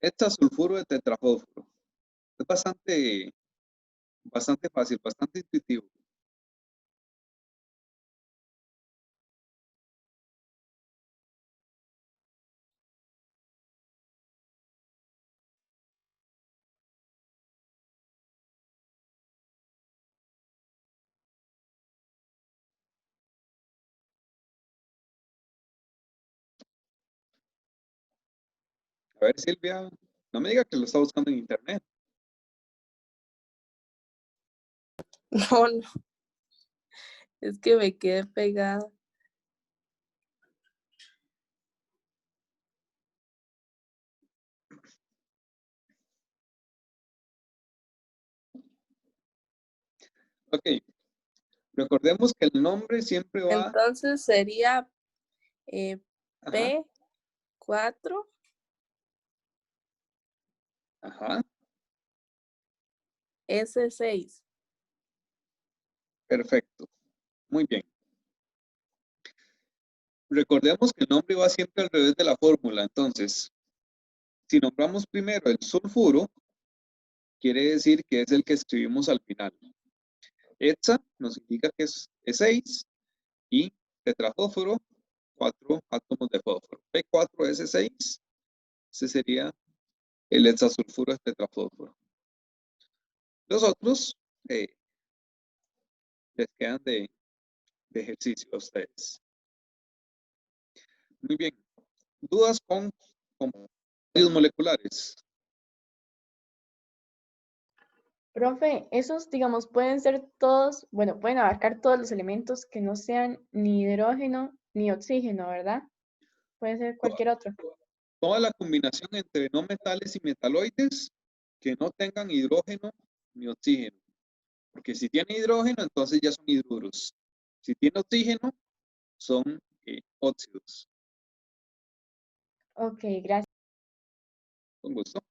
Hexasulfuro de tetrafósforo. Es bastante fácil, bastante intuitivo. A ver, Silvia, no me diga que lo está buscando en internet. No, no. Es que me quedé pegada. Ok. Recordemos que el nombre siempre va... Entonces sería Ajá. P4. Ajá. S6. Perfecto. Muy bien. Recordemos que el nombre va siempre al revés de la fórmula. Entonces, si nombramos primero el sulfuro, quiere decir que es el que escribimos al final. Hexa nos indica que es 6 y tetrafósforo, 4 átomos de fósforo. P4S6, ese sería el hexasulfuro de tetrafósforo. Los otros les quedan de ejercicio a ustedes. Muy bien. ¿Dudas con compuestos moleculares? Profe, esos, digamos, pueden ser todos, bueno, pueden abarcar todos los elementos que no sean ni hidrógeno ni oxígeno, ¿verdad? Puede ser cualquier otro. Toda la combinación entre no metales y metaloides que no tengan hidrógeno ni oxígeno. Porque si tiene hidrógeno, entonces ya son hidruros. Si tiene oxígeno, son óxidos. Ok, gracias. Con gusto.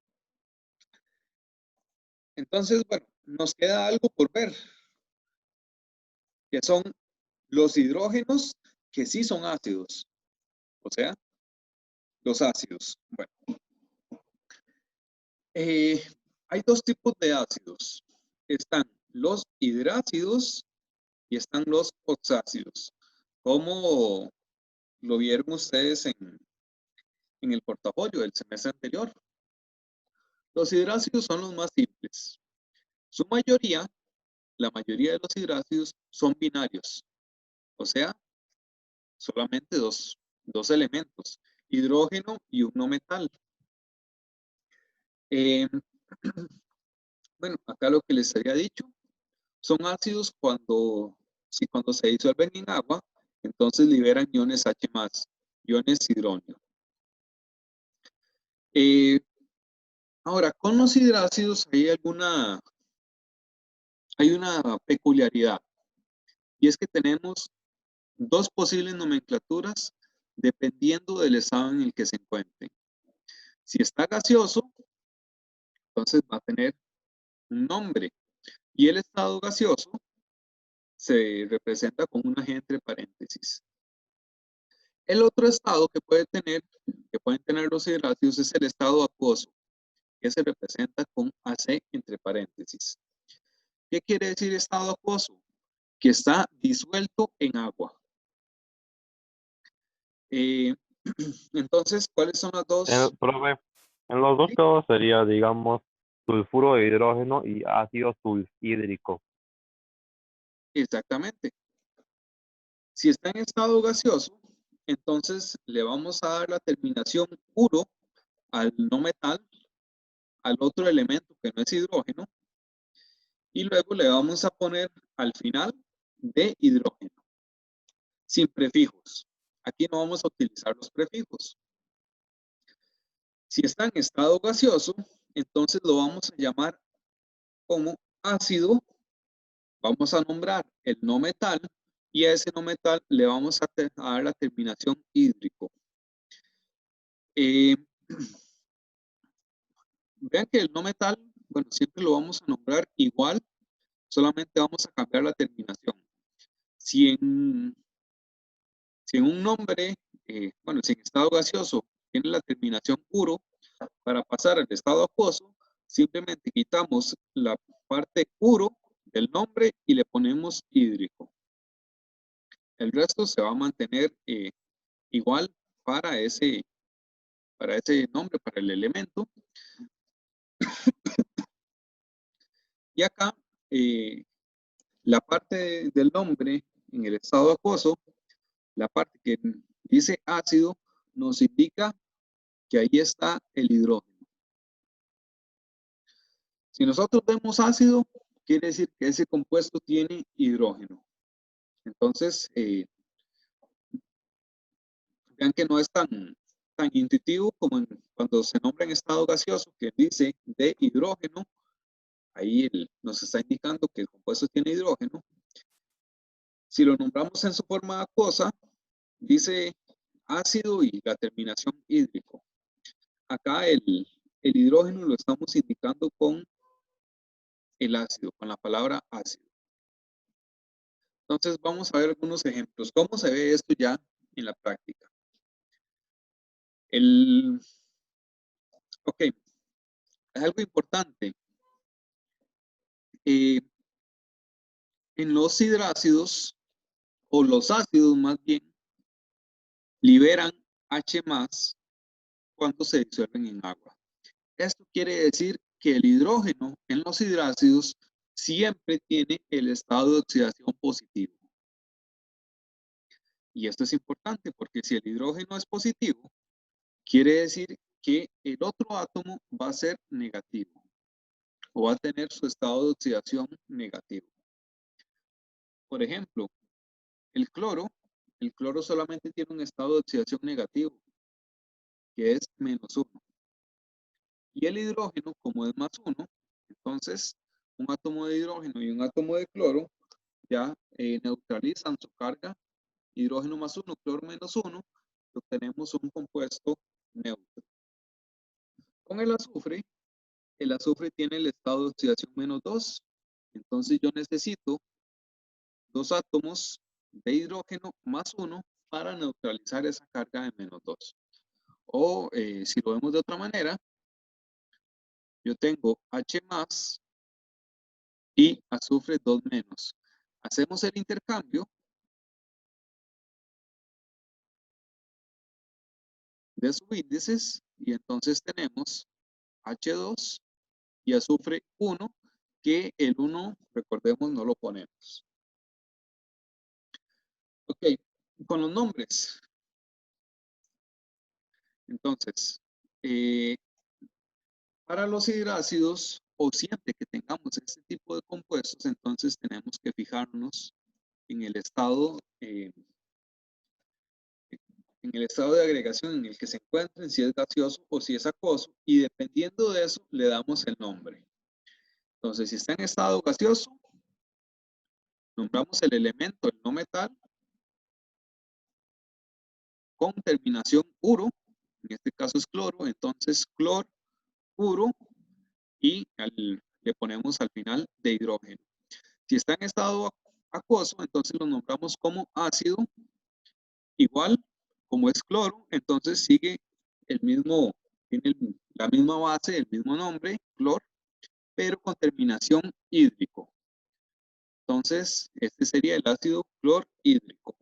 Entonces, bueno, nos queda algo por ver, que son los hidrógenos que sí son ácidos. O sea, los ácidos. Bueno, hay dos tipos de ácidos. Están los hidrácidos y están los oxácidos. ¿Cómo lo vieron ustedes en el portafolio del semestre anterior? Los hidrácidos son los más simples. Su mayoría, la mayoría de los hidrácidos son binarios. O sea, solamente dos elementos, hidrógeno y un no metal. Bueno, acá lo que les había dicho, son ácidos cuando se disuelven en agua, entonces liberan iones H+, iones hidrógeno. Ahora, con los hidrácidos hay una peculiaridad, y es que tenemos dos posibles nomenclaturas dependiendo del estado en el que se encuentre. Si está gaseoso, entonces va a tener un nombre. Y el estado gaseoso se representa con una G entre paréntesis. El otro estado que pueden tener los hidráceos es el estado acuoso, que se representa con AC entre paréntesis. ¿Qué quiere decir estado acuoso? Que está disuelto en agua. Entonces, ¿cuáles son las dos? Profe, en los dos Sí, casos sería, digamos, sulfuro de hidrógeno y ácido sulfhídrico. exactamente. Si está en estado gaseoso, entonces le vamos a dar la terminación puro al no metal, al otro elemento que no es hidrógeno, y luego le vamos a poner al final de hidrógeno, sin prefijos. Aquí no vamos a utilizar los prefijos. Si está en estado gaseoso, entonces lo vamos a llamar como ácido. Vamos a nombrar el no metal y a ese no metal le vamos a dar la terminación hídrico. Vean que el no metal, bueno, siempre lo vamos a nombrar igual, solamente vamos a cambiar la terminación. Si en un nombre, bueno, si en estado gaseoso tiene la terminación puro, para pasar al estado acuoso, simplemente quitamos la parte puro del nombre y le ponemos hídrico. El resto se va a mantener igual para ese nombre, para el elemento. Y acá, la parte del nombre en el estado acuoso, la parte que dice ácido, nos indica que ahí está el hidrógeno. Si nosotros vemos ácido, quiere decir que ese compuesto tiene hidrógeno. Entonces, vean que no es tan intuitivo como cuando se nombra en estado gaseoso, que dice de hidrógeno. Ahí nos está indicando que el compuesto tiene hidrógeno. Si lo nombramos en su forma acuosa, dice ácido y la terminación hídrico. Acá el hidrógeno lo estamos indicando con el ácido, con la palabra ácido. Entonces vamos a ver algunos ejemplos. ¿Cómo se ve esto ya en la práctica? Ok, es algo importante. En los hidrácidos, o los ácidos más bien, liberan H+ cuando se disuelven en agua. Esto quiere decir que el hidrógeno en los hidrácidos siempre tiene el estado de oxidación positivo. Y esto es importante porque si el hidrógeno es positivo, quiere decir que el otro átomo va a ser negativo o va a tener su estado de oxidación negativo. Por ejemplo, el cloro solamente tiene un estado de oxidación negativo, que es -1. Y el hidrógeno, como es +1, entonces un átomo de hidrógeno y un átomo de cloro ya neutralizan su carga, hidrógeno +1, cloro -1, y obtenemos un compuesto neutro. Con el azufre tiene el estado de oxidación -2, entonces yo necesito 2 átomos de hidrógeno +1 para neutralizar esa carga de -2. O si lo vemos de otra manera, yo tengo H+ y azufre 2-. Hacemos el intercambio de subíndices y entonces tenemos H2 y azufre 1, que el 1, recordemos, no lo ponemos. Ok, con los nombres. Entonces, para los hidrácidos, o siempre que tengamos este tipo de compuestos, entonces tenemos que fijarnos en el estado de agregación en el que se encuentren, si es gaseoso o si es acuoso, y dependiendo de eso le damos el nombre. Entonces, si está en estado gaseoso, nombramos el elemento, el no metal, con terminación uro, en este caso es cloro, entonces clor, uro, y le ponemos al final de hidrógeno. Si está en estado acuoso, entonces lo nombramos como ácido, igual como es cloro, entonces sigue el mismo, tiene la misma base, el mismo nombre, clor, pero con terminación hídrico. Entonces, este sería el ácido clorhídrico.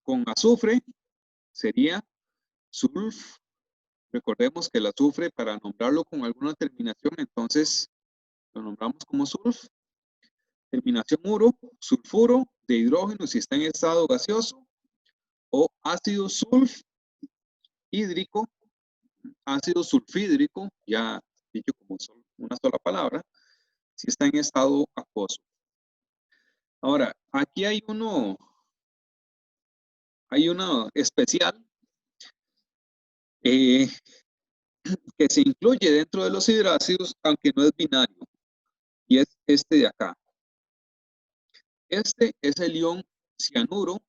Con azufre sería sulf. Recordemos que el azufre, para nombrarlo con alguna terminación, entonces lo nombramos como sulf. Terminación uro, sulfuro de hidrógeno si está en estado gaseoso, o ácido sulfhídrico, ácido sulfhídrico, ya dicho como una sola palabra, si está en estado acuoso. Ahora, aquí hay uno especial que se incluye dentro de los hidrácidos, aunque no es binario, y es este de acá. Este es el ion cianuro,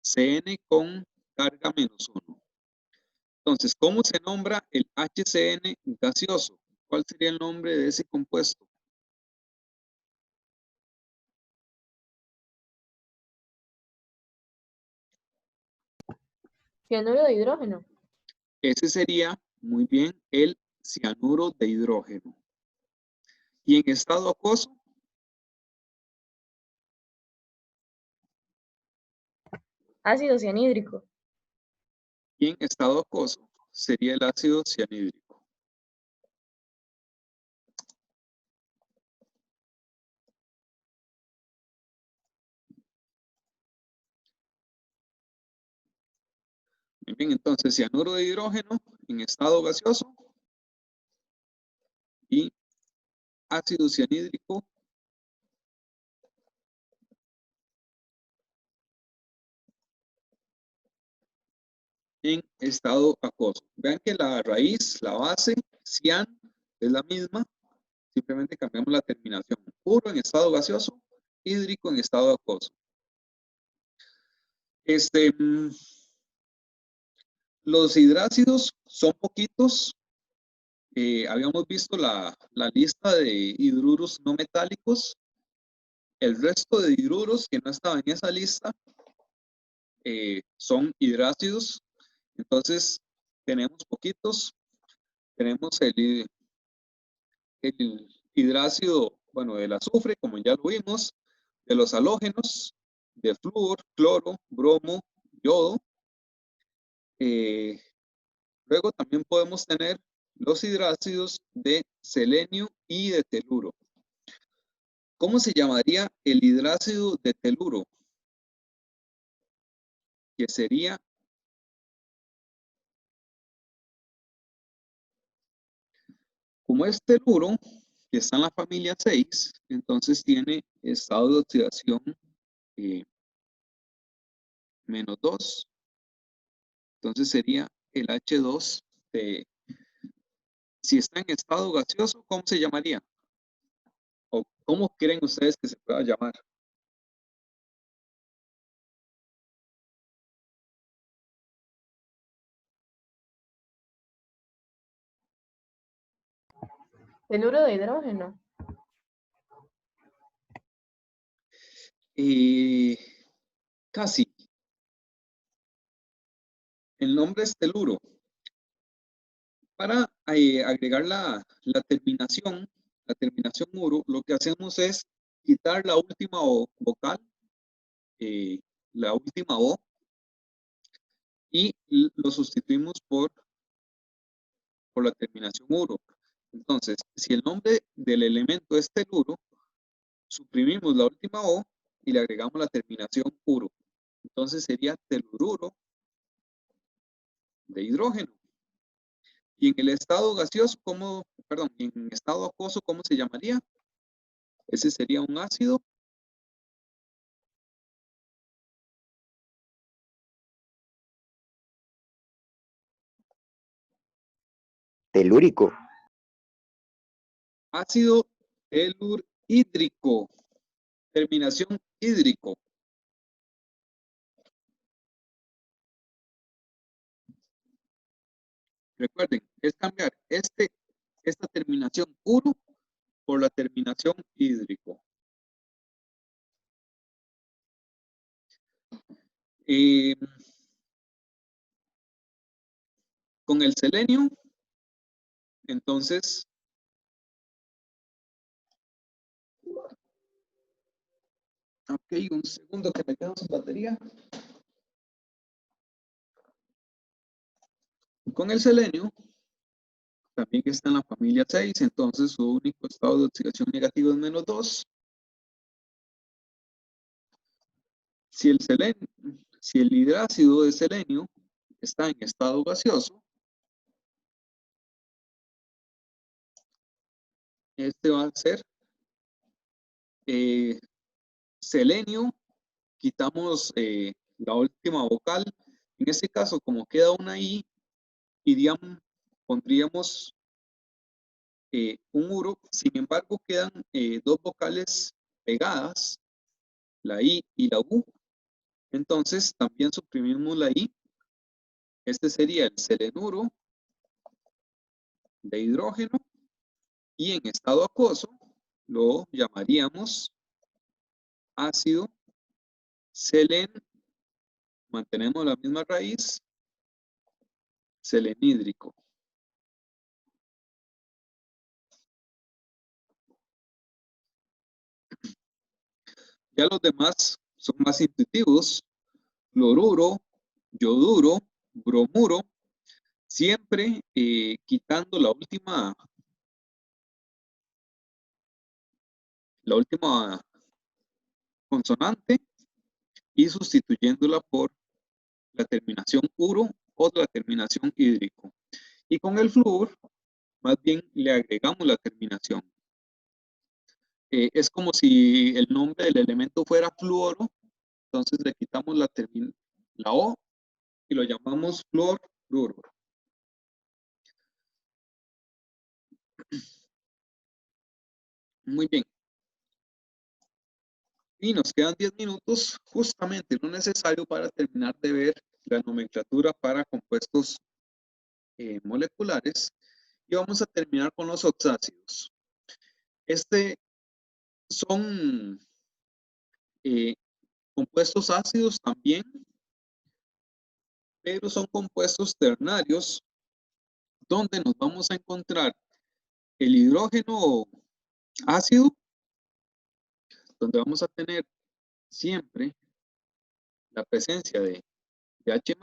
CN con carga -1. Entonces, ¿cómo se nombra el HCN gaseoso? ¿Cuál sería el nombre de ese compuesto? Cianuro de hidrógeno. Ese sería, muy bien, el cianuro de hidrógeno. Y en estado acuoso, Ácido cianhídrico. y en estado acuoso sería el ácido cianhídrico. Muy bien, entonces cianuro de hidrógeno en estado gaseoso y ácido cianhídrico en estado acuoso. Vean que la raíz, la base, cian, es la misma, simplemente cambiamos la terminación. Puro en estado gaseoso, hídrico en estado acuoso. Los hidrácidos son poquitos. Habíamos visto la lista de hidruros no metálicos. El resto de hidruros que no estaban en esa lista son hidrácidos. Entonces, tenemos poquitos. Tenemos el hidrácido, bueno, del azufre, como ya lo vimos, de los halógenos, de flúor, cloro, bromo, yodo. Luego también podemos tener los hidrácidos de selenio y de teluro. ¿Cómo se llamaría el hidrácido de teluro? Que sería, como es teluro, que está en la familia 6, entonces tiene estado de oxidación -2. Entonces sería el H2 de, si está en estado gaseoso, ¿cómo se llamaría? ¿O cómo creen ustedes que se pueda llamar? Teluro de hidrógeno. Casi. El nombre es teluro. Para agregar la terminación uro, lo que hacemos es quitar la última vocal, la última O, y lo sustituimos por la terminación uro. Entonces, si el nombre del elemento es teluro, suprimimos la última O y le agregamos la terminación uro. Entonces sería telururo de hidrógeno. Y en el estado gaseoso, en estado acuoso, ¿cómo se llamaría? Ese sería un ácido Telúrico. ácido telurhídrico, terminación hídrico. recuerden, es cambiar esta terminación uro por la terminación hídrico. Con el selenio, entonces, ok, un segundo que me quedo sin batería. Con el selenio, también está en la familia 6, entonces su único estado de oxidación negativo es -2. Si el hidrácido de selenio está en estado gaseoso, este va a ser selenio, quitamos la última vocal. En este caso, como queda una I, pondríamos un uro. Sin embargo, quedan dos vocales pegadas, la I y la U. Entonces, también suprimimos la I. Este sería el selenuro de hidrógeno. Y en estado acuoso lo llamaríamos ácido selen. Mantenemos la misma raíz, selenhídrico. Ya los demás son más intuitivos. Fluoruro, yoduro, bromuro, siempre quitando la última consonante y sustituyéndola por la terminación uro o la terminación hídrico. Y con el flúor, más bien le agregamos la terminación. Es como si el nombre del elemento fuera fluoro, entonces le quitamos la O y lo llamamos fluoruro. Muy bien. Y nos quedan 10 minutos, justamente lo necesario para terminar de ver la nomenclatura para compuestos moleculares. Y vamos a terminar con los oxácidos. Son compuestos ácidos también, pero son compuestos ternarios donde nos vamos a encontrar el hidrógeno ácido, donde vamos a tener siempre la presencia de H+,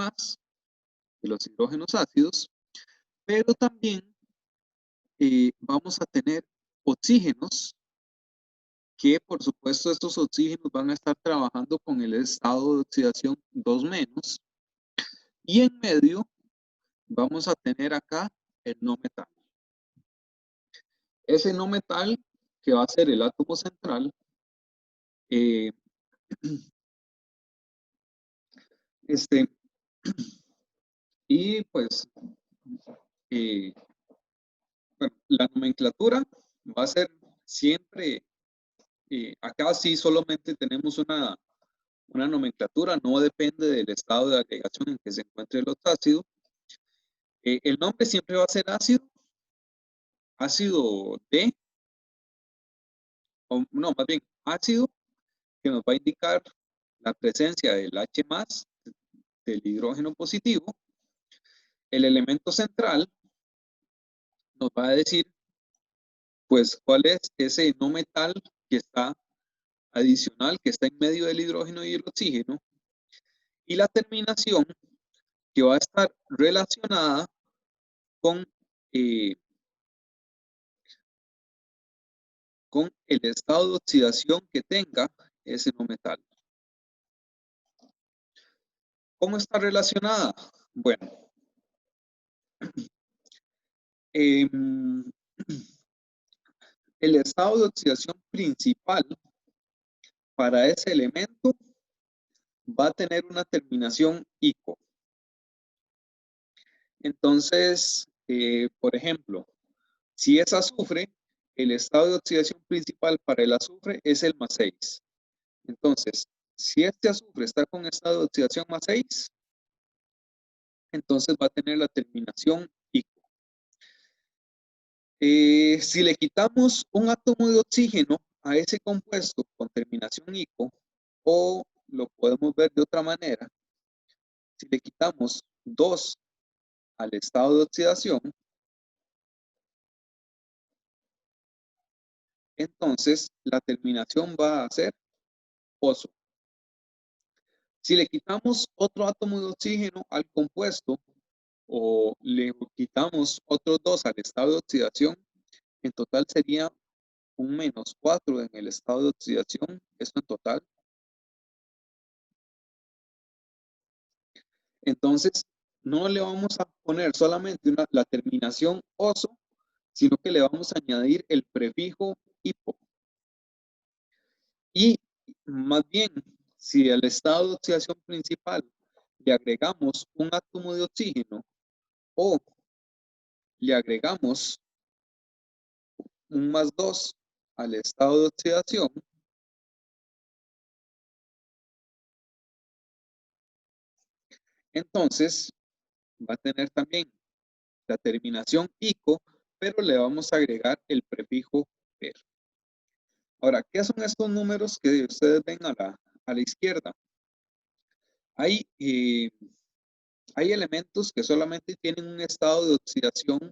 de los hidrógenos ácidos, pero también vamos a tener oxígenos, que por supuesto estos oxígenos van a estar trabajando con el estado de oxidación 2-, y en medio vamos a tener acá el no metal. Ese no metal, que va a ser el átomo central, y pues bueno, la nomenclatura va a ser siempre, acá sí solamente tenemos una nomenclatura, no depende del estado de agregación en que se encuentre el oxácido. El nombre siempre va a ser ácido D, o no, más bien ácido, que nos va a indicar la presencia del H+, del hidrógeno positivo. El elemento central nos va a decir, pues, cuál es ese no metal que está adicional, que está en medio del hidrógeno y el oxígeno. Y la terminación, que va a estar relacionada con el estado de oxidación que tenga ese no metal. ¿Cómo está relacionada? Bueno, el estado de oxidación principal para ese elemento va a tener una terminación ICO. Entonces, por ejemplo, si es azufre, el estado de oxidación principal para el azufre es el +6. Entonces, si este azufre está con estado de oxidación +6, entonces va a tener la terminación ICO. Si le quitamos un átomo de oxígeno a ese compuesto con terminación ico, o lo podemos ver de otra manera, si le quitamos 2 al estado de oxidación, entonces la terminación va a ser oso. Si le quitamos otro átomo de oxígeno al compuesto o le quitamos otros 2 al estado de oxidación, en total sería un -4 en el estado de oxidación, esto en total. Entonces, no le vamos a poner solamente la terminación oso, sino que le vamos a añadir el prefijo hipo. Y más bien, si al estado de oxidación principal le agregamos un átomo de oxígeno o le agregamos un +2 al estado de oxidación, entonces va a tener también la terminación ico, pero le vamos a agregar el prefijo per. Ahora, ¿qué son estos números que ustedes ven a la izquierda? Hay elementos que solamente tienen un estado de oxidación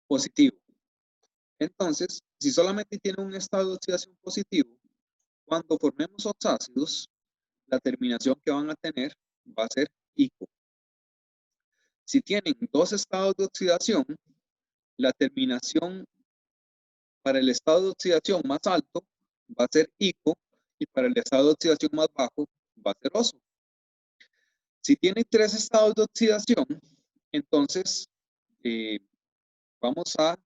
positivo. Entonces, si solamente tiene un estado de oxidación positivo, cuando formemos oxácidos, la terminación que van a tener va a ser ico. Si tienen 2 estados de oxidación, la terminación para el estado de oxidación más alto va a ser ico y para el estado de oxidación más bajo va a ser oso. Si tiene 3 estados de oxidación, entonces vamos a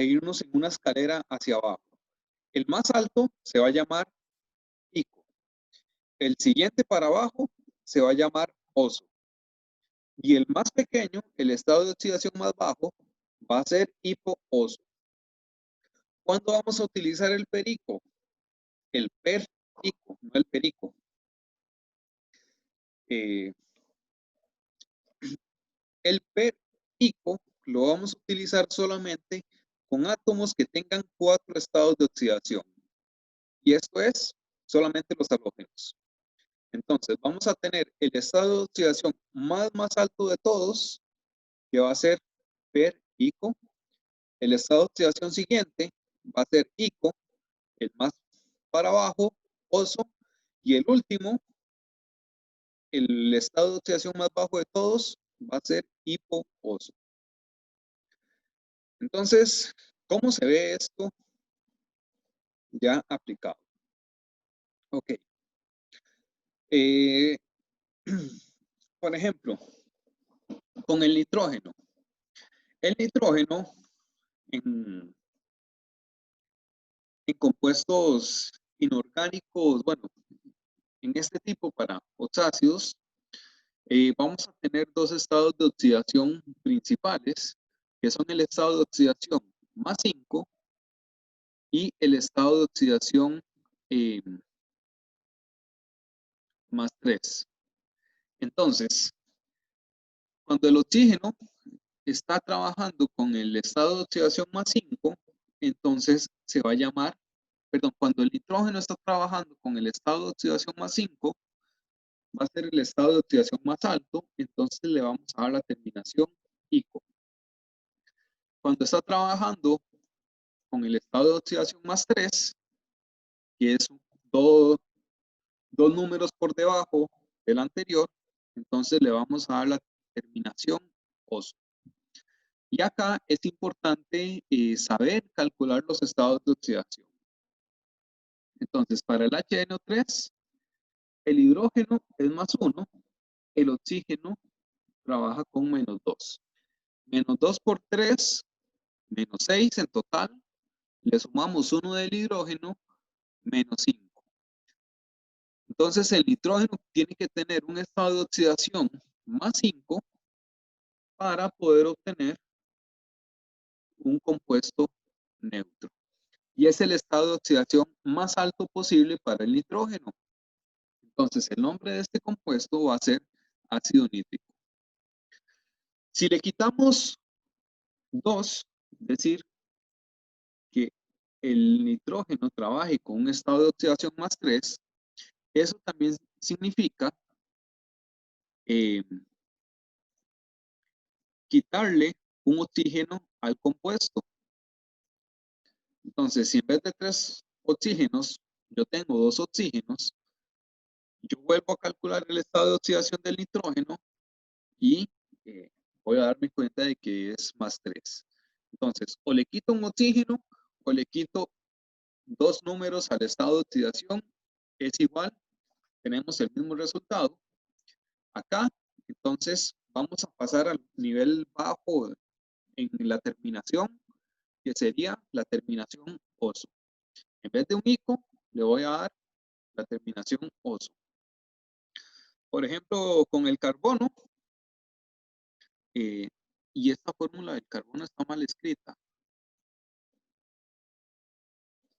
irnos en una escalera hacia abajo. El más alto se va a llamar ico. El siguiente para abajo se va a llamar oso. Y el más pequeño, el estado de oxidación más bajo, va a ser hipo-oso. ¿Cuándo vamos a utilizar el perico? El per-ico, no el perico. El per-ico lo vamos a utilizar solamente con átomos que tengan 4 estados de oxidación. Y esto es solamente los halógenos. Entonces, vamos a tener el estado de oxidación más alto de todos, que va a ser per-ico. El estado de oxidación siguiente va a ser ico, el más para abajo, oso, y el último, el estado de oxidación más bajo de todos, va a ser hipo-oso. Entonces, ¿cómo se ve esto ya aplicado? Ok. Por ejemplo, con el nitrógeno. El nitrógeno en compuestos inorgánicos, bueno, en este tipo para oxácidos, vamos a tener 2 estados de oxidación principales, que son el estado de oxidación +5 y el estado de oxidación +3. Entonces, cuando el oxígeno está trabajando con el estado de oxidación +5, entonces se va a llamar, perdón, cuando el nitrógeno está trabajando con el estado de oxidación +5, va a ser el estado de oxidación más alto, entonces le vamos a dar la terminación ico. Cuando está trabajando con el estado de oxidación +3, que es dos números por debajo del anterior, entonces le vamos a dar la terminación oso. Y acá es importante saber calcular los estados de oxidación. Entonces, para el HNO3, el hidrógeno es +1, el oxígeno trabaja con -2. -2 por 3, -6 en total, le sumamos 1 del hidrógeno, -5. Entonces el nitrógeno tiene que tener un estado de oxidación +5 para poder obtener un compuesto neutro. Y es el estado de oxidación más alto posible para el nitrógeno. Entonces el nombre de este compuesto va a ser ácido nítrico. Si le quitamos 2, decir que el nitrógeno trabaje con un estado de oxidación más 3, eso también significa quitarle un oxígeno al compuesto. Entonces, si en vez de 3 oxígenos, yo tengo 2 oxígenos, yo vuelvo a calcular el estado de oxidación del nitrógeno y voy a darme cuenta de que es más 3. Entonces, o le quito un oxígeno o le quito 2 números al estado de oxidación, es igual, tenemos el mismo resultado. Acá, entonces, vamos a pasar al nivel bajo en la terminación, que sería la terminación oso. En vez de un ico, le voy a dar la terminación oso. Por ejemplo, con el carbono, y esta fórmula del carbono está mal escrita,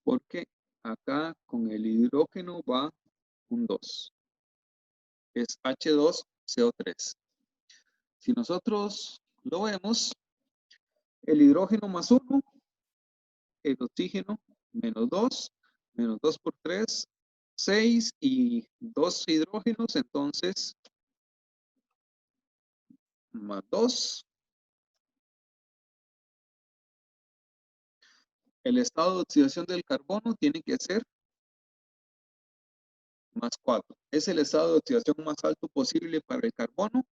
porque acá con el hidrógeno va un 2. Es H2CO3. Si nosotros lo vemos, el hidrógeno más 1, el oxígeno menos 2, menos 2 por 3, 6 y 2 hidrógenos, entonces más 2. El estado de oxidación del carbono tiene que ser más 4. Es el estado de oxidación más alto posible para el carbono.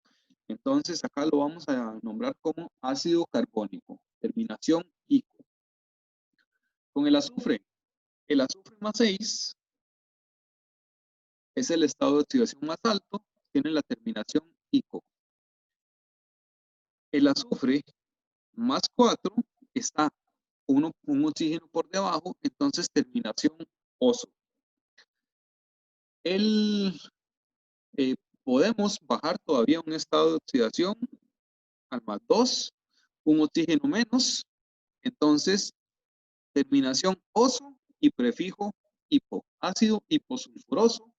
Entonces acá lo vamos a nombrar como ácido carbónico. Terminación ico. Con el azufre más 6 es el estado de oxidación más alto. Tiene la terminación ico. El azufre más 4 está un oxígeno por debajo, entonces terminación oso. Podemos bajar todavía un estado de oxidación al más 2, un oxígeno menos, entonces terminación oso y prefijo hipo. Ácido hiposulfuroso,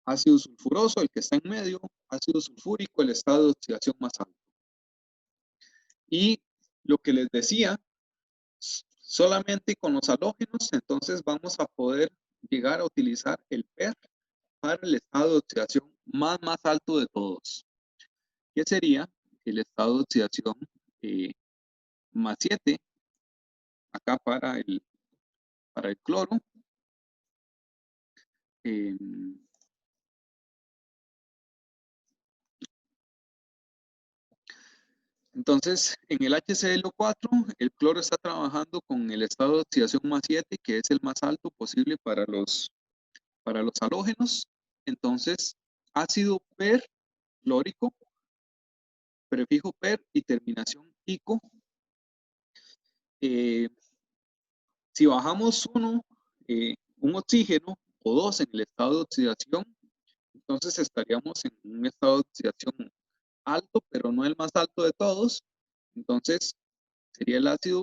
ácido sulfuroso, el que está en medio, ácido sulfúrico, el estado de oxidación más alto. Y lo que les decía, solamente con los halógenos, entonces vamos a poder llegar a utilizar el PER para el estado de oxidación más alto de todos, que sería el estado de oxidación más 7, acá para el cloro. Entonces, en el HCl4, el cloro está trabajando con el estado de oxidación más 7, que es el más alto posible para los halógenos. Entonces, ácido perclórico, prefijo per y terminación ico. Si bajamos un oxígeno o 2 en el estado de oxidación, entonces estaríamos en un estado de oxidación alto, pero no el más alto de todos. Entonces, sería el ácido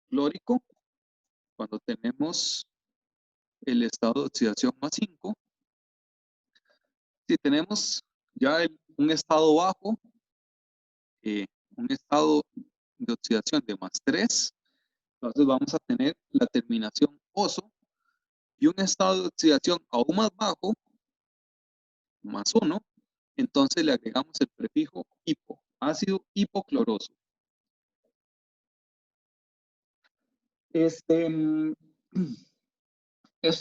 clórico cuando tenemos el estado de oxidación más 5. Si tenemos ya un estado bajo, un estado de oxidación de más 3, entonces vamos a tener la terminación oso, y un estado de oxidación aún más bajo, más 1, entonces le agregamos el prefijo hipo, ácido hipocloroso. Esto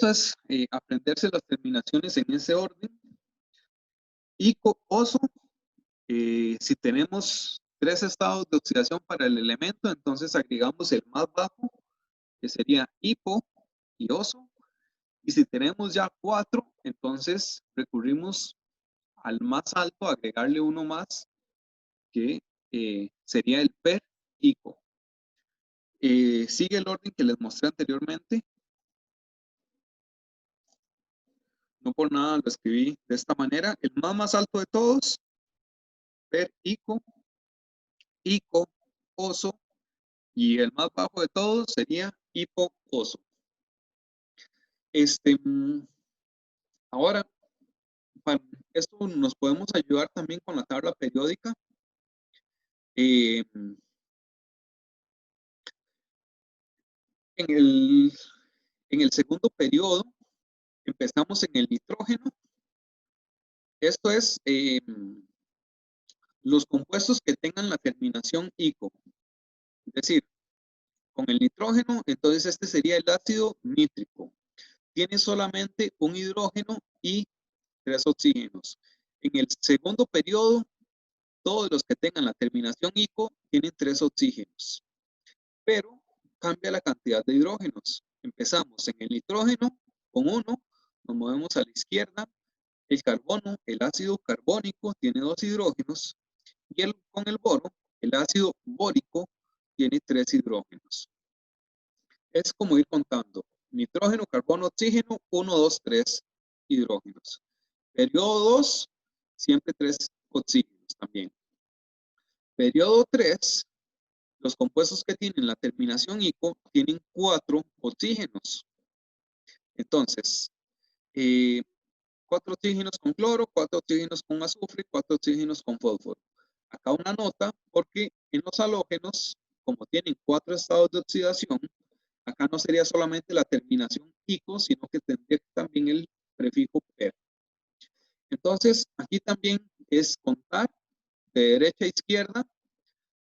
es aprenderse las terminaciones en ese orden. Ico, oso, si tenemos 3 estados de oxidación para el elemento, entonces agregamos el más bajo, que sería hipo y oso. Y si tenemos ya 4, entonces recurrimos al más alto, agregarle uno más, que sería el per ico. Sigue el orden que les mostré anteriormente. No por nada lo escribí de esta manera. El más alto de todos, per ico, ico, oso, y el más bajo de todos sería hipo, oso. Ahora, para esto nos podemos ayudar también con la tabla periódica. En el segundo periodo, empezamos en el nitrógeno. Esto es los compuestos que tengan la terminación ico. Es decir, con el nitrógeno, entonces este sería el ácido nítrico. Tiene solamente un hidrógeno y 3 oxígenos. En el segundo periodo, todos los que tengan la terminación ico tienen 3 oxígenos. Pero cambia la cantidad de hidrógenos. Empezamos en el nitrógeno con 1, nos movemos a la izquierda. El carbono, el ácido carbónico, tiene 2 hidrógenos. Y con el boro, el ácido bórico, tiene 3 hidrógenos. Es como ir contando. Nitrógeno, carbono, oxígeno, 1, 2, 3 hidrógenos. Periodo 2, siempre 3 oxígenos también. Periodo 3, los compuestos que tienen la terminación ico tienen 4 oxígenos. Entonces, 4 oxígenos con cloro, 4 oxígenos con azufre, 4 oxígenos con fósforo. Acá una nota, porque en los halógenos, como tienen 4 estados de oxidación, acá no sería solamente la terminación ico, sino que tendría también el prefijo per. Entonces, aquí también es contar de derecha a izquierda.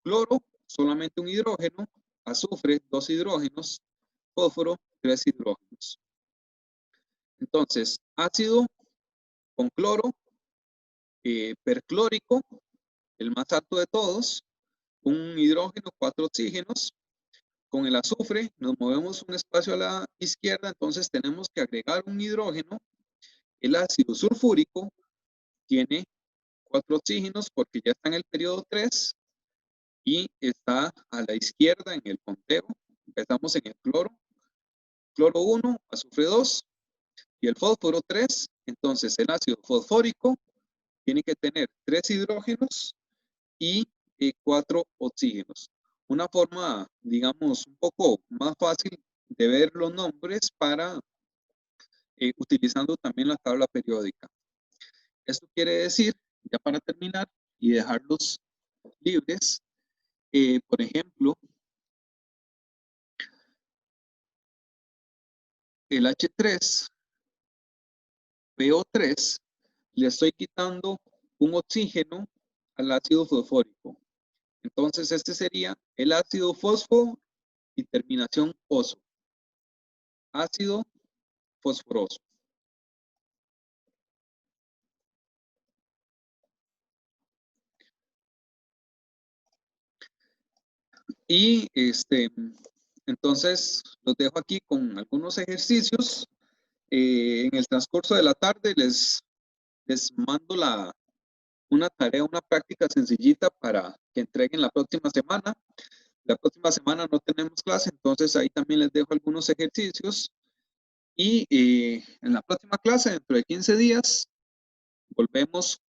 Cloro, solamente un hidrógeno. Azufre, 2 hidrógenos. Fósforo, 3 hidrógenos. Entonces, ácido con cloro, perclórico, el más alto de todos, un hidrógeno, 4 oxígenos. Con el azufre nos movemos un espacio a la izquierda, entonces tenemos que agregar un hidrógeno. El ácido sulfúrico tiene 4 oxígenos porque ya está en el periodo 3 y está a la izquierda en el conteo. Empezamos en el cloro. Cloro 1, azufre 2 y el fósforo 3. Entonces el ácido fosfórico tiene que tener 3 hidrógenos y 4 oxígenos. Una forma, digamos, un poco más fácil de ver los nombres para utilizando también la tabla periódica. Esto quiere decir, ya para terminar y dejarlos libres, por ejemplo, el H3, PO3, le estoy quitando un oxígeno al ácido fosfórico. Entonces, este sería el ácido fosfo y terminación oso. Ácido fosforoso. Y entonces los dejo aquí con algunos ejercicios. En el transcurso de la tarde les mando una tarea, una práctica sencillita para que entreguen la próxima semana. La próxima semana no tenemos clase, entonces ahí también les dejo algunos ejercicios. Y en la próxima clase, dentro de 15 días, volvemos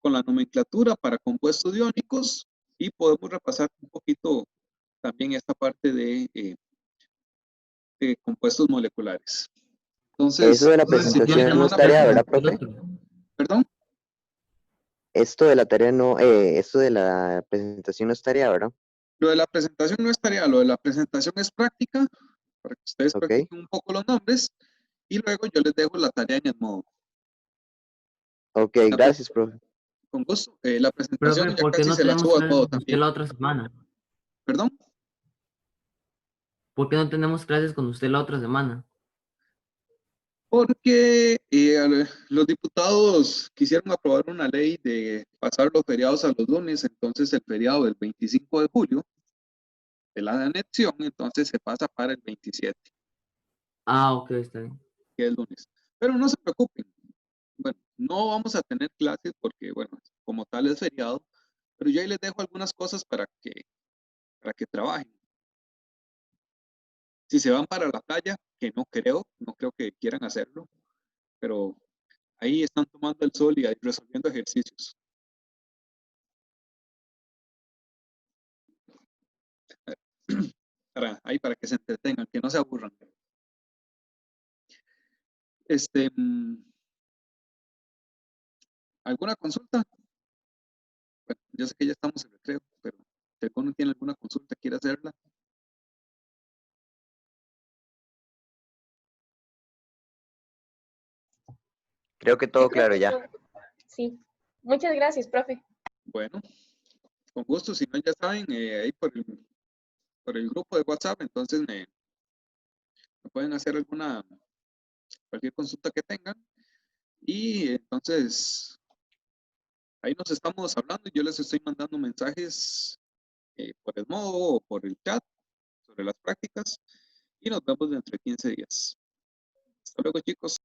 con la nomenclatura para compuestos iónicos y podemos repasar un poquito también esta parte de compuestos moleculares. Entonces, Eso de la si presentación tienen no es alguna tarea, ¿verdad, pregunta, profe? perdón. Esto de la tarea no, esto de la presentación no es tarea, ¿verdad? Lo de la presentación no es tarea, lo de la presentación es práctica, para que ustedes Ok. practiquen un poco los nombres, y luego yo les dejo la tarea en el modo. Ok, La gracias, profe. Con gusto. La presentación Profe, ya ¿por qué casi no se la tenemos subo al clases modo con usted también. la otra semana? ¿Perdón? ¿Por qué no tenemos clases con usted la otra semana? Porque los diputados quisieron aprobar una ley de pasar los feriados a los lunes, entonces el feriado del 25 de julio de la anexión, entonces se pasa para el 27, Ah, ok, está bien. que es lunes. Pero no se preocupen. Bueno, no vamos a tener clases porque, bueno, como tal es feriado, pero yo ahí les dejo algunas cosas para que trabajen. Si se van para la playa, que no creo que quieran hacerlo, pero ahí están tomando el sol y ahí resolviendo ejercicios. Para que se entretengan, que no se aburran. ¿Alguna consulta? Bueno, yo sé que ya estamos en recreo, pero si alguno tiene alguna consulta, quiere hacerla. Creo que todo claro ya. Sí. Muchas gracias, profe. Bueno, con gusto, si no ya saben, ahí por el grupo de WhatsApp, entonces me pueden hacer cualquier consulta que tengan. Y entonces, ahí nos estamos hablando. Yo les estoy mandando mensajes por el modo o por el chat sobre las prácticas. Y nos vemos dentro de 15 días. Hasta luego, chicos.